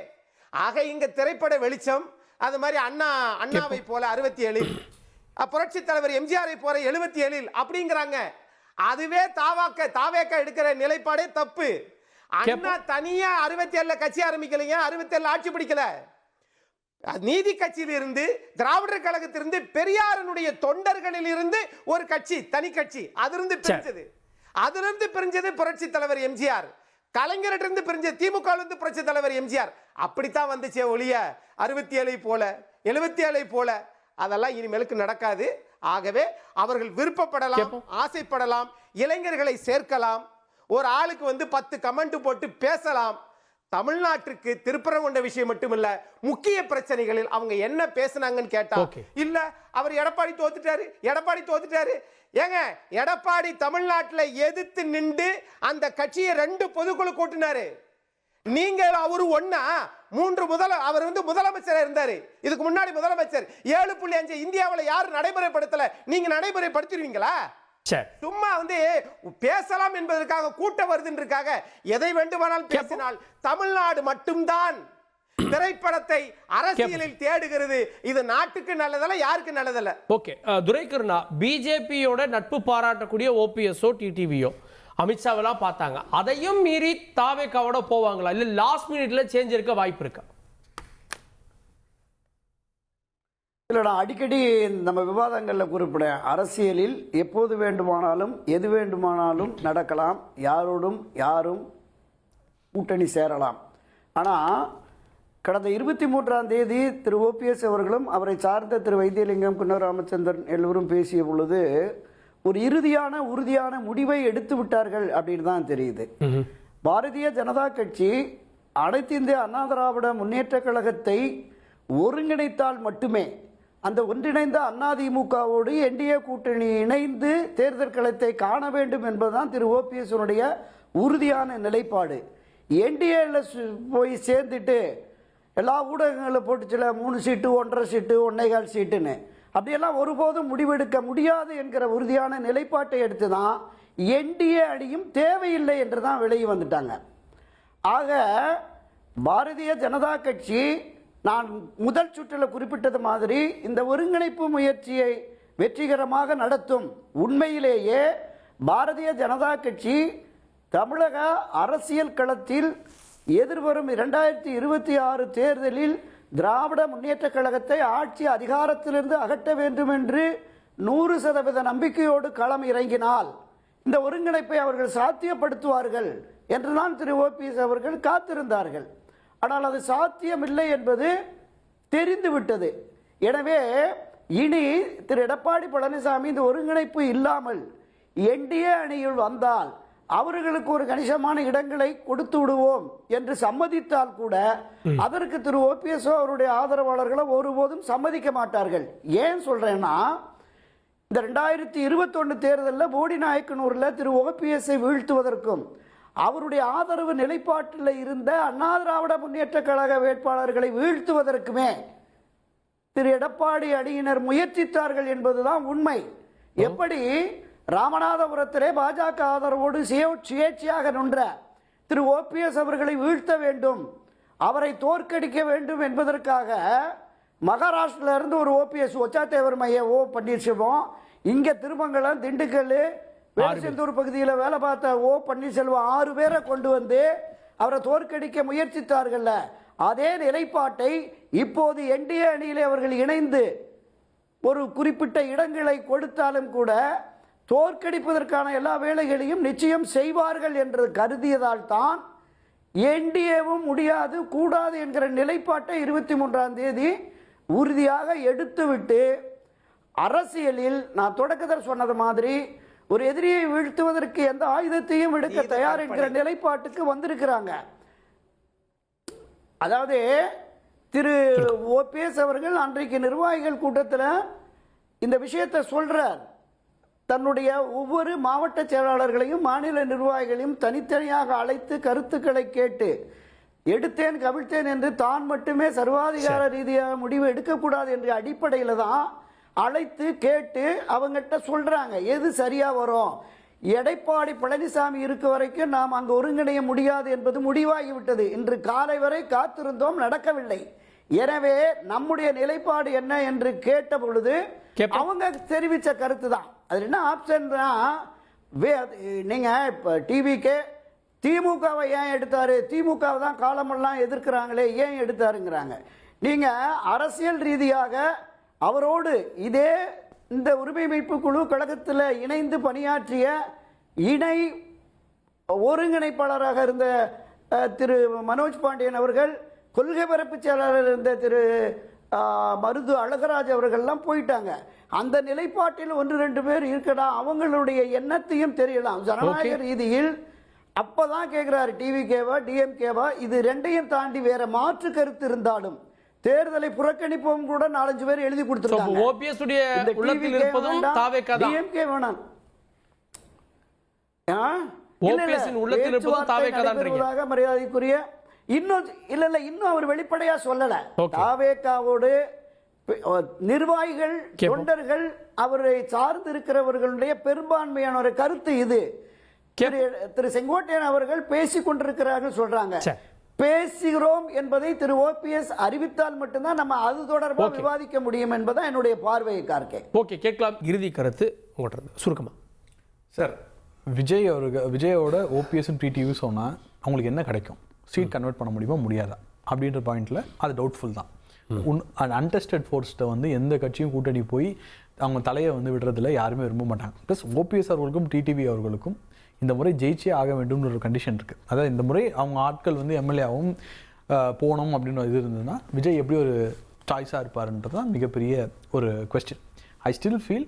ஆக இங்க திரைப்பட வெளிச்சம் அது மாதிரி அண்ணாவை போல 67, புரட்சி தலைவர் எம்ஜிஆரை போல 77 அப்படிங்கிறாங்க. அதுவே தாவேக்க எடுக்கிற நிலைப்பாடே தப்பு. அண்ணா தனியா 67 கட்சி ஆரம்பிக்கலைங்க, 67 ஆட்சி பிடிக்கல. நீதி கட்சியில் இருந்து திராவிடர் கழகத்திலிருந்து பெரியாரனுடைய தொண்டர்களில் இருந்து ஒரு கட்சி, தனி கட்சி, அதிலிருந்து பிரிஞ்சது புரட்சி தலைவர் எம்ஜிஆர். கலைஞரிலிருந்து பிரிஞ்ச திமுக புரட்சி தலைவர் எம்ஜிஆர். அப்படித்தான் வந்துச்சே ஒழிய 67 போல 77 போல அதெல்லாம் இனிமேலுக்கு நடக்காது. ஆகவே அவர்கள் விருப்பப்படலாம், ஆசைப்படலாம், இளைஞர்களை சேர்க்கலாம், ஒரு ஆளுக்கு 10 கமெண்ட் போட்டு பேசலாம். தமிழ்நாட்டிற்கு திருப்பரங்குன்ற விஷயம் மட்டுமில்ல, முக்கிய பிரச்சனைகளில் அவங்க என்ன பேசினாங்கன்னு கேட்டா இல்ல அவர் எடப்பாடி தோத்துட்டாரு. ஏங்க, எடப்பாடி தமிழ்நாட்டில் எதிர்த்து நின்று அந்த கட்சியை 2 பொதுக்குழு கூட்டினாரு. நீங்கள் அவரு ஒண்ணா அவர் முதலமைச்சர் இருந்தாரு, இதுக்கு முன்னாடி முதலமைச்சர். 7.5 இந்தியாவில் யாரு நடைமுறைப்படுத்தல, நீங்க நடைமுறைப்படுத்திடுவீங்களா? சும்மா பேசலாம் என்பதற்காக கூட்டம் வருதுன்றதுக்காக எதை வேண்டுமானால் பேசினால் தமிழ்நாடு மட்டும்தான் திரைப்படத்தை அரசியலில் தேடுகிறது. இது நாட்டுக்கு நல்லதல்ல, யாருக்கு நல்லதல்ல. ஓகே, துரைக்கருணா, பிஜேபியோட நட்பு பாராட்டக்கூடிய ஓபிஎஸ்ஓ டிடிவியோ அமித்ஷாவெல்லாம் பார்த்தாங்க, அதையும் மீறி தாவேக்காவோட போவாங்களா, இல்ல லாஸ்ட் மினிட்ல சேஞ்ச் இருக்க வாய்ப்பு இருக்கா? இல்லைடா, அடிக்கடி நம்ம விவாதங்களில் குறிப்பிட அரசியலில் எப்போது வேண்டுமானாலும் எது வேண்டுமானாலும் நடக்கலாம், யாரோடும் யாரும் கூட்டணி சேரலாம். ஆனால் கடந்த 23ஆம் தேதி திரு ஓபிஎஸ் அவர்களும் அவரை சார்ந்த திரு வைத்தியலிங்கம், குன்னர் ராமச்சந்திரன் எல்லோரும் பேசிய பொழுது ஒரு இறுதியான உறுதியான முடிவை எடுத்து விட்டார்கள் அப்படின்னு தான் தெரியுது. பாரதிய ஜனதா கட்சி அனைத்து இந்திய அண்ணா திராவிட முன்னேற்ற கழகத்தை ஒருங்கிணைத்தால் மட்டுமே, அந்த ஒன்றிணைந்த அதிமுகவோடு என்டிஏ கூட்டணி இணைந்து தேர்தல் களத்தை காண வேண்டும் என்பதுதான் திரு ஓபிஎஸ் உறுதியான நிலைப்பாடு. என்டிஏல போய் சேர்ந்துட்டு எல்லா ஊடகங்களில் போட்டுச்சுல 3 சீட்டு 1.5 சீட்டு 1.25 சீட்டுன்னு, அப்படியெல்லாம் ஒருபோதும் முடிவெடுக்க முடியாது என்கிற உறுதியான நிலைப்பாட்டை எடுத்து தான் என்டிஏ அணியும் தேவையில்லை என்று தான் விலகி வந்துட்டாங்க. ஆக பாரதிய ஜனதா கட்சி நான் முதல் சுற்றில் குறிப்பிட்டது மாதிரி இந்த ஒருங்கிணைப்பு முயற்சியை வெற்றிகரமாக நடத்தும். உண்மையிலேயே பாரதிய ஜனதா கட்சி தமிழக அரசியல் களத்தில் எதிர்வரும் 2026 தேர்தலில் திராவிட முன்னேற்ற கழகத்தை ஆட்சி அதிகாரத்திலிருந்து அகற்ற வேண்டும் என்று 100% நம்பிக்கையோடு களம் இறங்கினால் இந்த ஒருங்கிணைப்பை அவர்கள் சாத்தியப்படுத்துவார்கள் என்றுதான் திரு ஓபிஎஸ் அவர்கள் காத்திருந்தார்கள். ஆனால் அது சாத்தியமில்லை என்பது தெரிந்துவிட்டது. எனவே இனி திரு எடப்பாடி பழனிசாமி இந்த ஒருங்கிணைப்பு இல்லாமல் என்டிஏ அணியில் வந்தால் அவர்களுக்கு ஒரு கணிசமான இடங்களை கொடுத்து விடுவோம் என்று சம்மதித்தால் கூட அதற்கு திரு ஓபிஎஸ் அவருடைய ஆதரவாளர்களை ஒருபோதும் சம்மதிக்க மாட்டார்கள். ஏன் சொல்றேன்னா, இந்த 2021 தேர்தலில் போடி நாயக்கனூரில் திரு ஓபிஎஸ்ஐ வீழ்த்துவதற்கும் அவருடைய ஆதரவு நிலைப்பாட்டில் இருந்த அண்ணா திராவிட முன்னேற்ற கழக வேட்பாளர்களை வீழ்த்துவதற்குமே திரு எடப்பாடி அணியினர் முயற்சித்தார்கள் என்பதுதான் உண்மை. எப்படி ராமநாதபுரத்திலே பாஜக ஆதரவோடு சுயேட்சையாக நின்ற திரு ஓபிஎஸ் அவர்களை வீழ்த்த வேண்டும், அவரை தோற்கடிக்க வேண்டும் என்பதற்காக மகாராஷ்டிரில இருந்து ஒரு ஓபிஎஸ் ஒச்சாத்தேவர் மைய ஓ பன்னீர்செல்வம், இங்க திருமங்கலம், திண்டுக்கல், வேலுச்செந்தூர் பகுதியில் வேலை பார்த்த ஓ பன்னீர்செல்வம் 6 பேரை கொண்டு வந்து அவரை தோற்கடிக்க முயற்சித்தார்கள். அதே நிலைப்பாட்டை இப்போது என்டிஏ அணியிலே அவர்கள் இணைந்து ஒரு குறிப்பிட்ட இடங்களை கொடுத்தாலும் கூட தோற்கடிப்பதற்கான எல்லா வேலைகளையும் நிச்சயம் செய்வார்கள் என்று கருதியதால் தான் என்டிஏவும் முடியாது கூடாது என்கிற நிலைப்பாட்டை 23ஆம் தேதி உறுதியாக எடுத்துவிட்டு அரசியலில் நான் தொடக்கத்தில் சொன்னது மாதிரி ஒரு எதிரியை வீழ்த்துவதற்கு எந்த ஆயுதத்தையும் எடுக்க தயார் என்கிற நிலைப்பாட்டுக்கு வந்திருக்கிறாங்க. அதாவது திரு ஓபிஎஸ் அவர்கள் அன்றைக்கு நிர்வாகிகள் கூட்டத்தில் இந்த விஷயத்தை சொல்றார். தன்னுடைய ஒவ்வொரு மாவட்ட செயலாளர்களையும் மாநில நிர்வாகிகளையும் தனித்தனியாக அழைத்து கருத்துக்களை கேட்டு எடுத்தேன் கவிழ்த்தேன் என்று தான் மட்டுமே சர்வாதிகார ரீதியாக முடிவு எடுக்கக்கூடாது என்ற அடிப்படையில் தான் அழைத்து கேட்டு அவங்ககிட்ட சொல்றாங்க எது சரியா வரும். எடப்பாடி பழனிசாமி இருக்க வரைக்கும் நாம் அங்கு ஒருங்கிணைய முடியாது என்பது முடிவாகிவிட்டது. இன்று காலை வரை காத்திருந்தோம், நடக்கவில்லை. எனவே நம்முடைய நிலைப்பாடு என்ன என்று கேட்ட பொழுது அவங்க தெரிவித்த கருத்து தான். அது என்ன ஆப்ஷன் தான், நீங்க இப்ப டிவிக்கு திமுகவை ஏன் எடுத்தாரு, திமுகவை தான் காலமெல்லாம் எதிர்க்கிறாங்களே ஏன் எடுத்தாருங்கிறாங்க. நீங்க அரசியல் ரீதியாக அவரோடு இதே இந்த உரிமை மீட்பு குழு கழகத்தில் இணைந்து பணியாற்றிய இணை ஒருங்கிணைப்பாளராக இருந்த திரு மனோஜ் பாண்டியன் அவர்கள், கொள்கை பரப்பு செயலாளர் இருந்த திரு மருது அழகராஜ் அவர்கள்லாம் போயிட்டாங்க. அந்த நிலைப்பாட்டில் 1-2 பேர் இருக்கலாம், அவங்களுடைய எண்ணத்தையும் தெரியலாம். ஜனநாயக ரீதியில் அப்பதான் கேட்கிறாரு டிவிகேவா டிஎம்கேவா, இது ரெண்டையும் தாண்டி வேற மாற்று கருத்து இருந்தாலும் தேர்தலை புறக்கணிப்போம் கூட 4-5 பேர் எழுதி கொடுத்திருக்காங்க. ஓபிஎஸ் உடைய உள்ளத்தில் இருப்பதும் தாவேகா தான். டிஎம்கே வேணாம், ஓபிஎஸ் உள்ளத்தில் இருப்பதும் தாவேகா தான். மரியாதைக்குரிய இன்னும் இன்னும் அவர் வெளிப்படையா சொல்லல. Okay. தாவேகாவோடு நிர்வாகிகள் தொண்டர்கள் அவரை சார்ந்து இருக்கிறவர்களுடைய பெரும்பான்மையான ஒரு கருத்து இது. திரு செங்கோட்டையன் அவர்கள் பேசிக் கொண்டிருக்கிறார்கள் சொல்றாங்க. பேசுகிறோம் என்பதை திரு ஓபிஎஸ் அறிவித்தால் மட்டும்தான் நம்ம அது தொடர்பாக விவாதிக்க முடியும் என்பதான் என்னுடைய பார்வையை கார்கே. ஓகே, கேட்கலாம். இறுதி கருத்து உங்கள்கிட்ட சுருக்கமா. சார், விஜயோட ஓபிஎஸ் டிடிவி சொன்னால் அவங்களுக்கு என்ன கிடைக்கும்? சீட் கன்வெர்ட் பண்ண முடியுமா முடியாதா அப்படின்ற பாயிண்ட்ல அது டவுட்ஃபுல் தான். அன்டெஸ்டட் ஃபோர்ஸ்ட்டை வந்து எந்த கட்சியும் கூட்டணி போய் அவங்க தலையை வந்து விடுறதில்ல, யாருமே விரும்ப மாட்டாங்க. ப்ளஸ் ஓபிஎஸ் அவர்களுக்கும் டிடிவி அவர்களுக்கும் இந்த முறை ஜெயிச்சே ஆக வேண்டும்னு ஒரு கண்டிஷன் இருக்குது. அதாவது இந்த முறை அவங்க ஆட்கள் வந்து எம்எல்ஏவும் போகணும் அப்படின்னு இது இருந்ததுன்னா விஜய் எப்படி ஒரு சாய்ஸாக இருப்பாருன்றது தான் மிகப்பெரிய ஒரு question. I still feel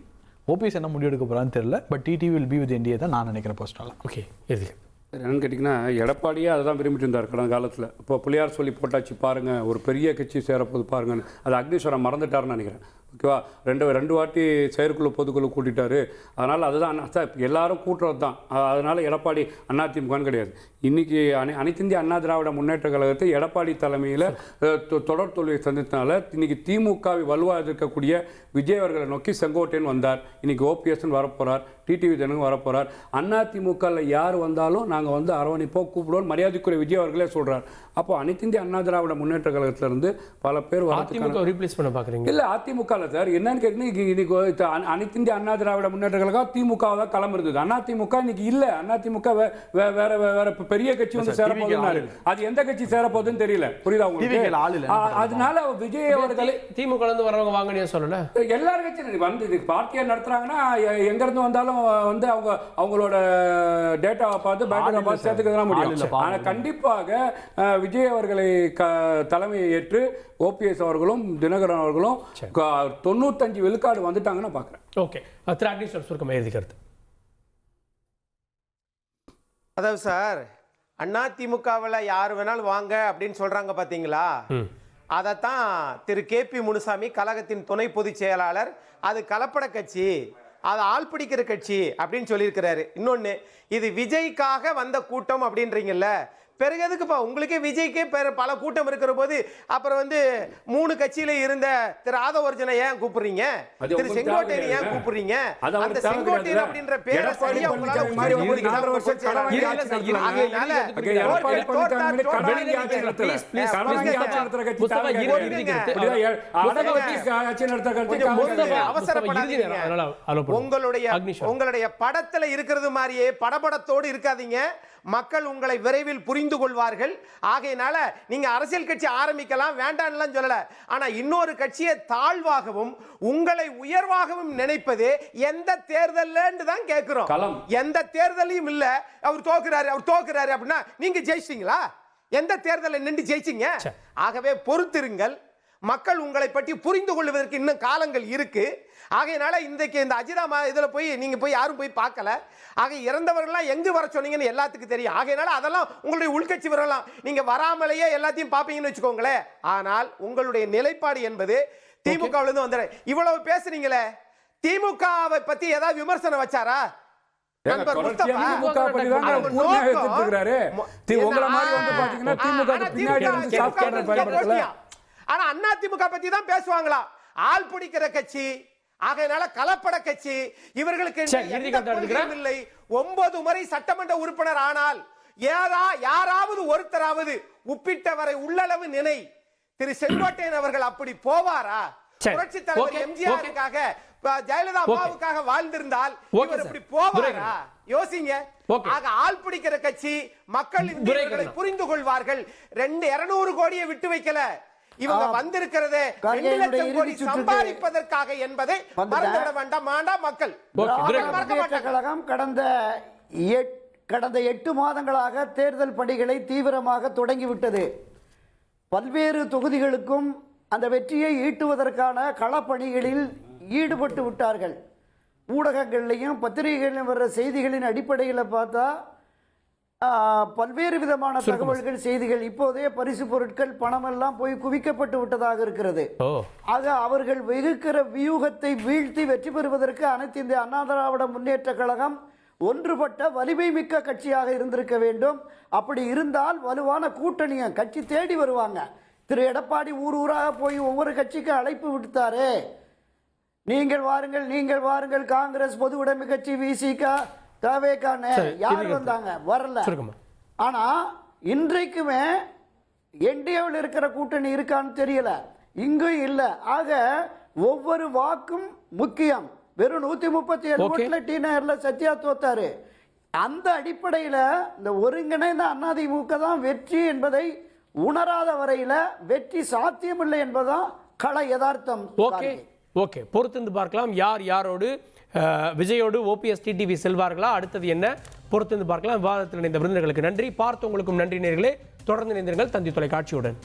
OPS என்ன முடிவு எடுக்க போகிறான்னு தெரியல, but TTV will be with NDA தான் நான் நினைக்கிறேன் பர்சனலாக. ஓகே, இறுதி என்னன்னு கேட்டிங்கன்னா, எடப்பாடியே அதை தான் விரும்பிட்டு இருந்தார் கடந்த காலத்தில். இப்போ புள்ளியார் சொல்லி போட்டாச்சு பாருங்கள், ஒரு பெரிய கட்சி சேரப்போது பாருங்கன்னு. அது அக்னீஸ்வரம் மறந்துட்டாருன்னு நினைக்கிறேன். ஓகேவா, ரெண்டு வாட்டி செயற்குழு பொதுக்குழு கூட்டிட்டாரு. அதனால் அதுதான் சார் எல்லாரும் கூட்டுறது தான். அதனால் எடப்பாடி அதிமுகன்னு கிடையாது. இன்றைக்கி அனைத்து இந்திய அண்ணா திராவிட முன்னேற்ற கழகத்தை எடப்பாடி தலைமையில் தொடர் தோல்வியை சந்தித்தனால இன்றைக்கி திமுகவை வலுவாக இருக்கக்கூடிய விஜய் அவர்களை நோக்கி செங்கோட்டையன் வந்தார். இன்றைக்கி ஓபிஎஸ்ன்னு வரப்போகிறார், டிடிவி தினகரன் வரப்போகிறார். அதிமுகவில் யார் வந்தாலும் நாங்கள் வந்து அரவணைப்போம், கூப்பிடுவோம், மரியாதைக்குரிய விஜய் அவர்களே சொல்கிறார். அப்போ அனைத்து இந்திய அண்ணா திராவிட முன்னேற்ற கழகத்திலிருந்து பல பேர் அதிமுக ரீப்ளேஸ் பண்ண பார்க்குறீங்க? இல்லை, அதிமுக இல்லை சார். என்னன்னு கேட்டீங்கன்னா, இன்னைக்கு அனைத்து இந்திய அண்ணா திராவிட முன்னேற்ற கழகம் திமுக தான் களம் இருந்தது. அதிமுக இன்னைக்கு இல்லை. அதிமுக வேற வேற பெரிய கட்சி வந்து சேரப்போகுது. அது எந்த கட்சி சேரப்போகுதுன்னு தெரியல. புரியுதா உங்களுக்கு? அதனால விஜய் அவர்கள் திமுக இருந்து வரவங்க வாங்கன்னு சொல்லல. எல்லாரும் கட்சியும் வந்து இது பார்ட்டியா நடத்துறாங்கன்னா எங்க இருந்து வந்தாலும் வந்து அவங்களோட டேட்டாவை பார்த்து பேக்கை பார்த்து சேர்த்துக்கலாம் முடியும். ஆனால் கண்டிப்பாக விஜய் அவர்களை தலைமையை ஏற்று ஓபிஎஸ் அவர்களும் தினகரன் அவர்களும் 95 விழுக்காடு வந்துட்டாங்கன்னு பார்க்குறேன். ஓகே, அக்னீஸ்வரன் சுருக்கமாக இறுதி கருத்து. அதாவது சார், அதிமுகவில் யார் வேணாலும் வாங்க அப்படின்னு சொல்றாங்க பாத்தீங்களா? அதைத்தான் திரு KP முனுசாமி கழகத்தின் துணை பொதுச் செயலாளர், அது கலப்பட கட்சி, அது ஆள் பிடிக்கிற கட்சி அப்படின்னு சொல்லியிருக்கிறாரு. இன்னொன்னு, இது விஜய்க்காக வந்த கூட்டம் அப்படின்றீங்கல்ல, பிறகு எதுக்குப்பா உங்களுக்கே விஜய்க்கே பல கூட்டம் இருக்கிற போது அப்புறம் வந்து 3 கட்சியில இருந்த திரு ஆதவர்ஜனை ஏன் கூப்பிடுறீங்க? திரு செங்கோட்டையனை ஏன் கூப்பிடுறீங்க? அந்த செங்கோட்டையன் அப்படின்ற பேரை சரியா உங்களால உங்களுடைய படத்துல இருக்கிறது மாதிரியே படபடத்தோடு இருக்காதீங்க. மக்கள் உங்களை விரைவில் புரிந்து கொள்வார்கள். ஆகையினால நீங்க அரசியல் கட்சி ஆரம்பிக்கலாம், வேண்டாம்னு சொல்லல. ஆனா இன்னொரு கட்சியை தாழ்வாகவும் உங்களை உயர்வாகவும் நினைப்பது எந்த தேர்தல்ல தான் கேட்கிறோம். எந்த தேர்தலையும் இல்ல அவர் தோக்குறாரு அப்படின்னா நீங்க ஜெயிச்சிட்டீங்களா? எந்த தேர்தலில் நின்று ஜெயிச்சீங்க? ஆகவே பொறுத்திருங்கள். மக்கள் உங்களை பற்றி புரிந்து கொள்வதற்கு இன்னும் காலங்கள் இருக்கு. ஆகையினால இன்றைக்கு இந்த அஜிதா இதுல போய் நீங்க போய் யாரும் போய் பார்க்கல. ஆக இறந்தவர்கள்லாம் எங்கு வர சொன்னீங்கன்னு எல்லாத்துக்கும் தெரியும். ஆகையினால அதெல்லாம் உங்களுடைய உள்கட்சி வரலாம், நீங்க வராமலேயே எல்லாத்தையும் பார்ப்பீங்கன்னு வச்சுக்கோங்களேன். ஆனால் உங்களுடைய நிலைப்பாடு என்பது திமுகவில இருந்து வந்துற இவ்வளவு பேசுறீங்களே, திமுகவை பத்தி ஏதாவது விமர்சனம் வச்சாரா? ஆனா அதிமுக பத்தி தான் பேசுவாங்களா? ஆள் பிடிக்கிற கட்சி, ஆகையினால கலப்பட கட்சி. இவர்களுக்கு இல்லை. 9 முறை சட்டமன்ற உறுப்பினர் ஆனால் யாராவது ஒருத்தராவது உப்பிட்டவரை உள்ளளவு நினை திரு செங்கோட்டையன் அவர்கள் அப்படி போவாரா? புரட்சி தலைவர் எம்ஜிஆருக்காக, ஜெயலலிதா அம்மாவுக்காக வாழ்ந்திருந்தால் இவர் இப்படி போவாரா? யோசிங்க. ஆக ஆள் பிடிக்கிற கட்சி, மக்கள் புரிந்து கொள்வார்கள். 200 கோடியை விட்டு வைக்கல, இவங்க வந்திருக்கிறதே 2 லட்சம் கோடி சம்பாதிப்பதற்காக என்பதை மறந்துவிட வேண்டாம் மக்கள். கழகம் கடந்த 8 மாதங்களாக தேர்தல் பணிகளை தீவிரமாக தொடங்கிவிட்டது. பல்வேறு தொகுதிகளுக்கும் அந்த வெற்றியை ஈட்டுவதற்கான களப்பணிகளில் ஈடுபட்டு விட்டார்கள். ஊடகங்கள்லையும் பத்திரிகைகளிலும் வர்ற செய்திகளின் அடிப்படையில் பார்த்தா பல்வேறு விதமான தகவல்கள், செய்திகள், இப்போதே பரிசு பொருட்கள், பணம் எல்லாம் போய் குவிக்கப்பட்டு விட்டதாக இருக்கிறது. ஆக அவர்கள் வகுக்கிற வியூகத்தை வீழ்த்தி வெற்றி பெறுவதற்கு அனைத்து இந்திய அண்ணா திராவிட முன்னேற்ற கழகம் ஒன்றுபட்ட வலிமை மிக்க கட்சியாக இருந்திருக்க வேண்டும். அப்படி இருந்தால் வலுவான கூட்டணியை கட்சி தேடி வருவாங்க. திரு எடப்பாடி ஊர் ஊராக போய் ஒவ்வொரு கட்சிக்கும் அழைப்பு விடுத்தாரே, நீங்கள் வாருங்கள், நீங்கள் வாருங்கள், காங்கிரஸ், பொது உடைமை கட்சி, விசிக, தவேகான, யார் வந்தாங்க? வரல. ஆனா இன்றைக்குமே என்டிஏவில் இருக்கிற கூட்டணி இருக்கான்னு தெரியல, இங்கும் இல்ல. ஆக ஒவ்வொரு வாக்கும் முக்கியம். வெறும் 137 ஓட்டுல டி நகர்ல சத்யா தோத்தாரு. அந்த அடிப்படையில இந்த ஒருங்கிணைந்த அதிமுக தான் வெற்றி என்பதை உணராத வரையில வெற்றி சாத்தியமில்லை என்பதுதான் கள யதார்த்தம். ஓகே, பொறுத்திருந்து பார்க்கலாம் யார் யாரோடு விஜயோடு ஓபிஎஸ் டிடிவி செல்வார்களா, அடுத்தது என்ன பொறுத்திருந்து பார்க்கலாம். விவாதத்தில் இணைந்த விருந்தினர்களுக்கு நன்றி, பார்த்தவங்களுக்கும் நன்றி நேயர்களே. தொடர்ந்து இணைந்தீர்கள் தந்தி தொலைக்காட்சியுடன்.